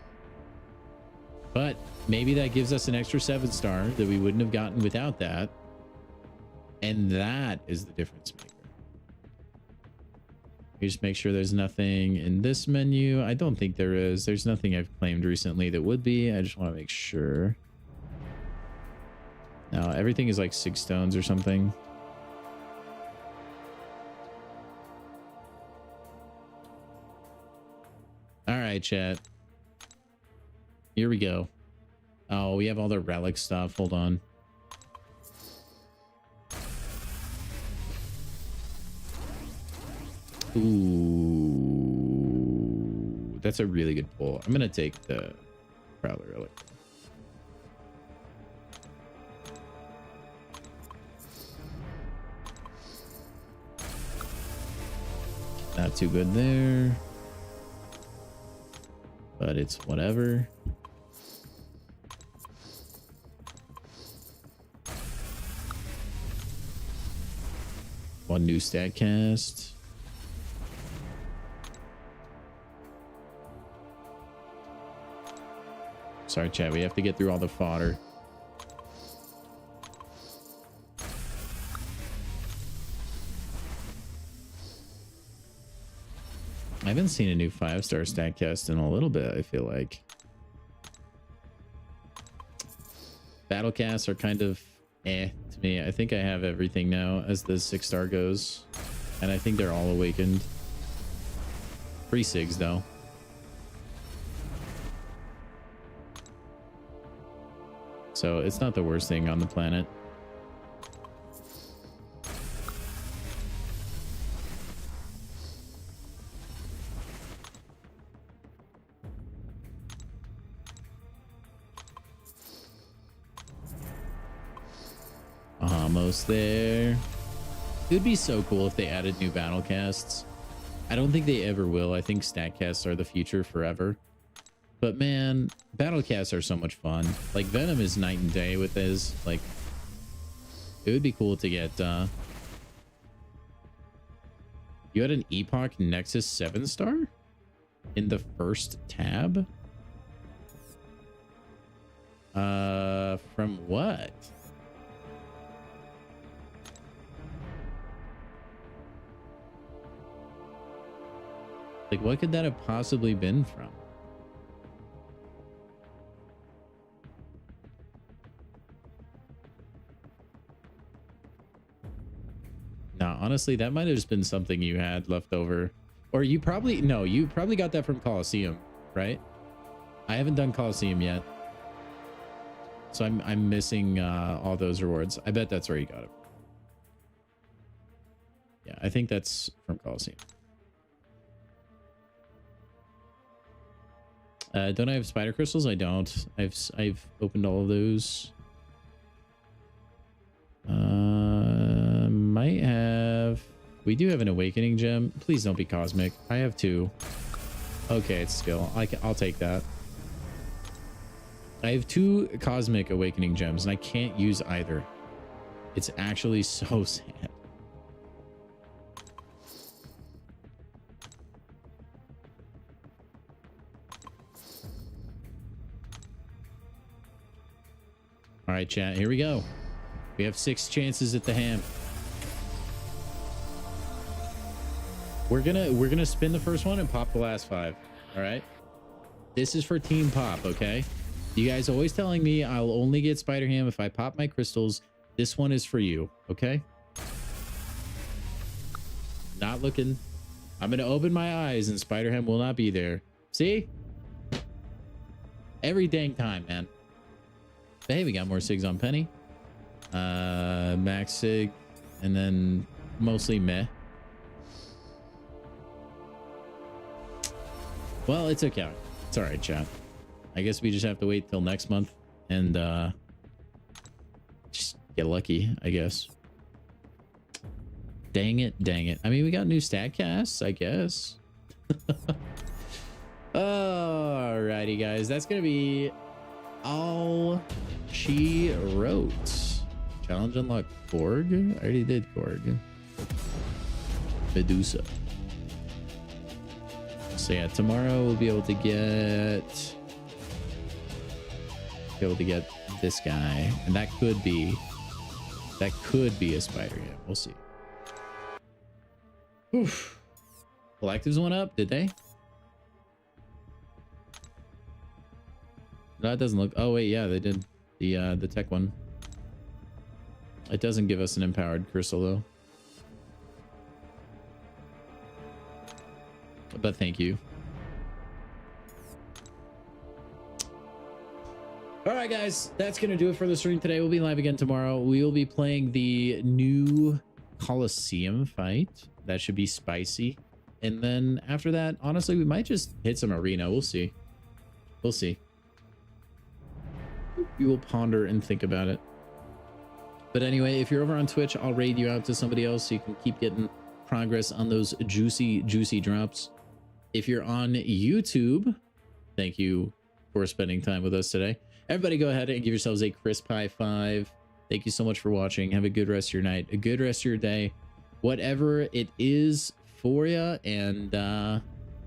But maybe that gives us an extra 7-star that we wouldn't have gotten without that. And that is the difference maker. You just make sure there's nothing in this menu. I don't think there is. There's nothing I've claimed recently that would be. I just want to make sure. No, everything is like 6 stones or something. All right, chat. Here we go. Oh, we have all the relic stuff. Hold on. Ooh, that's a really good pull. I'm gonna take the Prowler relic. Not too good there, but it's whatever. One new stat cast. Sorry, chat. We have to get through all the fodder. I haven't seen a new 5-star stat cast in a little bit, I feel like. Battle casts are kind of to me. I think I have everything now as the 6-star goes. And I think they're all awakened. Free SIGs though. So it's not the worst thing on the planet. Almost there. It would be so cool if they added new battle casts. I don't think they ever will. I think stat casts are the future forever. But man, battle casts are so much fun. Like Venom is night and day with his. Like, it would be cool to get. You had an Epoch Nexus 7-star in the first tab. From what? Like, what could that have possibly been from? Nah, honestly, that might have just been something you had left over. Or you probably... No, you probably got that from Coliseum, right? I haven't done Coliseum yet. So I'm missing all those rewards. I bet that's where you got it. Yeah, I think that's from Coliseum. Don't I have spider crystals? I don't. I've opened all of those. Might have. We do have an awakening gem. Please don't be cosmic. I have 2. Okay, it's skill. I'll take that. I have 2 cosmic awakening gems, and I can't use either. It's actually so sad. All right, chat, here we go. We have 6 chances at the ham. We're gonna spin the first one and pop the last 5. All right. This is for Team Pop, okay? You guys always telling me I'll only get Spider-Ham if I pop my crystals. This one is for you, okay? Not looking. I'm gonna open my eyes and Spider-Ham will not be there. See? Every dang time, man. But hey, we got more SIGs on Penny. Max SIG, and then mostly meh. Well, it's okay. It's all right, chat. I guess we just have to wait till next month and just get lucky, I guess. Dang it, dang it. I mean, we got new stat casts, I guess. Alrighty, guys. That's gonna be all she wrote. Challenge unlocked. Korg? I already did Korg. Medusa. So yeah, tomorrow we'll be able to get this guy, and that could be a spider. Yeah, we'll see. Oof. Collectives went up, did they? No, it doesn't look. Oh wait, yeah, they did. The tech one. It doesn't give us an empowered crystal though. But thank you. All right, guys, that's gonna do it for the stream today. We'll be live again tomorrow. We will be playing the new Coliseum fight. That should be spicy. And then after that, honestly, we might just hit some arena. We'll see. We'll see. We will ponder and think about it. But anyway, if you're over on Twitch, I'll raid you out to somebody else so you can keep getting progress on those juicy drops. If you're on YouTube, thank you for spending time with us today. Everybody go ahead and give yourselves a crisp high five. Thank you so much for watching. Have a good rest of your night, a good rest of your day, whatever it is for you. And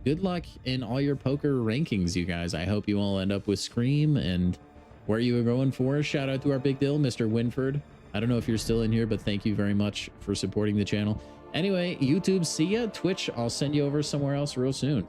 good luck in all your poker rankings, you guys. I hope you all end up with Scream and where you were going for. Shout out to our big deal, Mr. Winford. I don't know if you're still in here, but thank you very much for supporting the channel. Anyway, YouTube, see ya. Twitch, I'll send you over somewhere else real soon.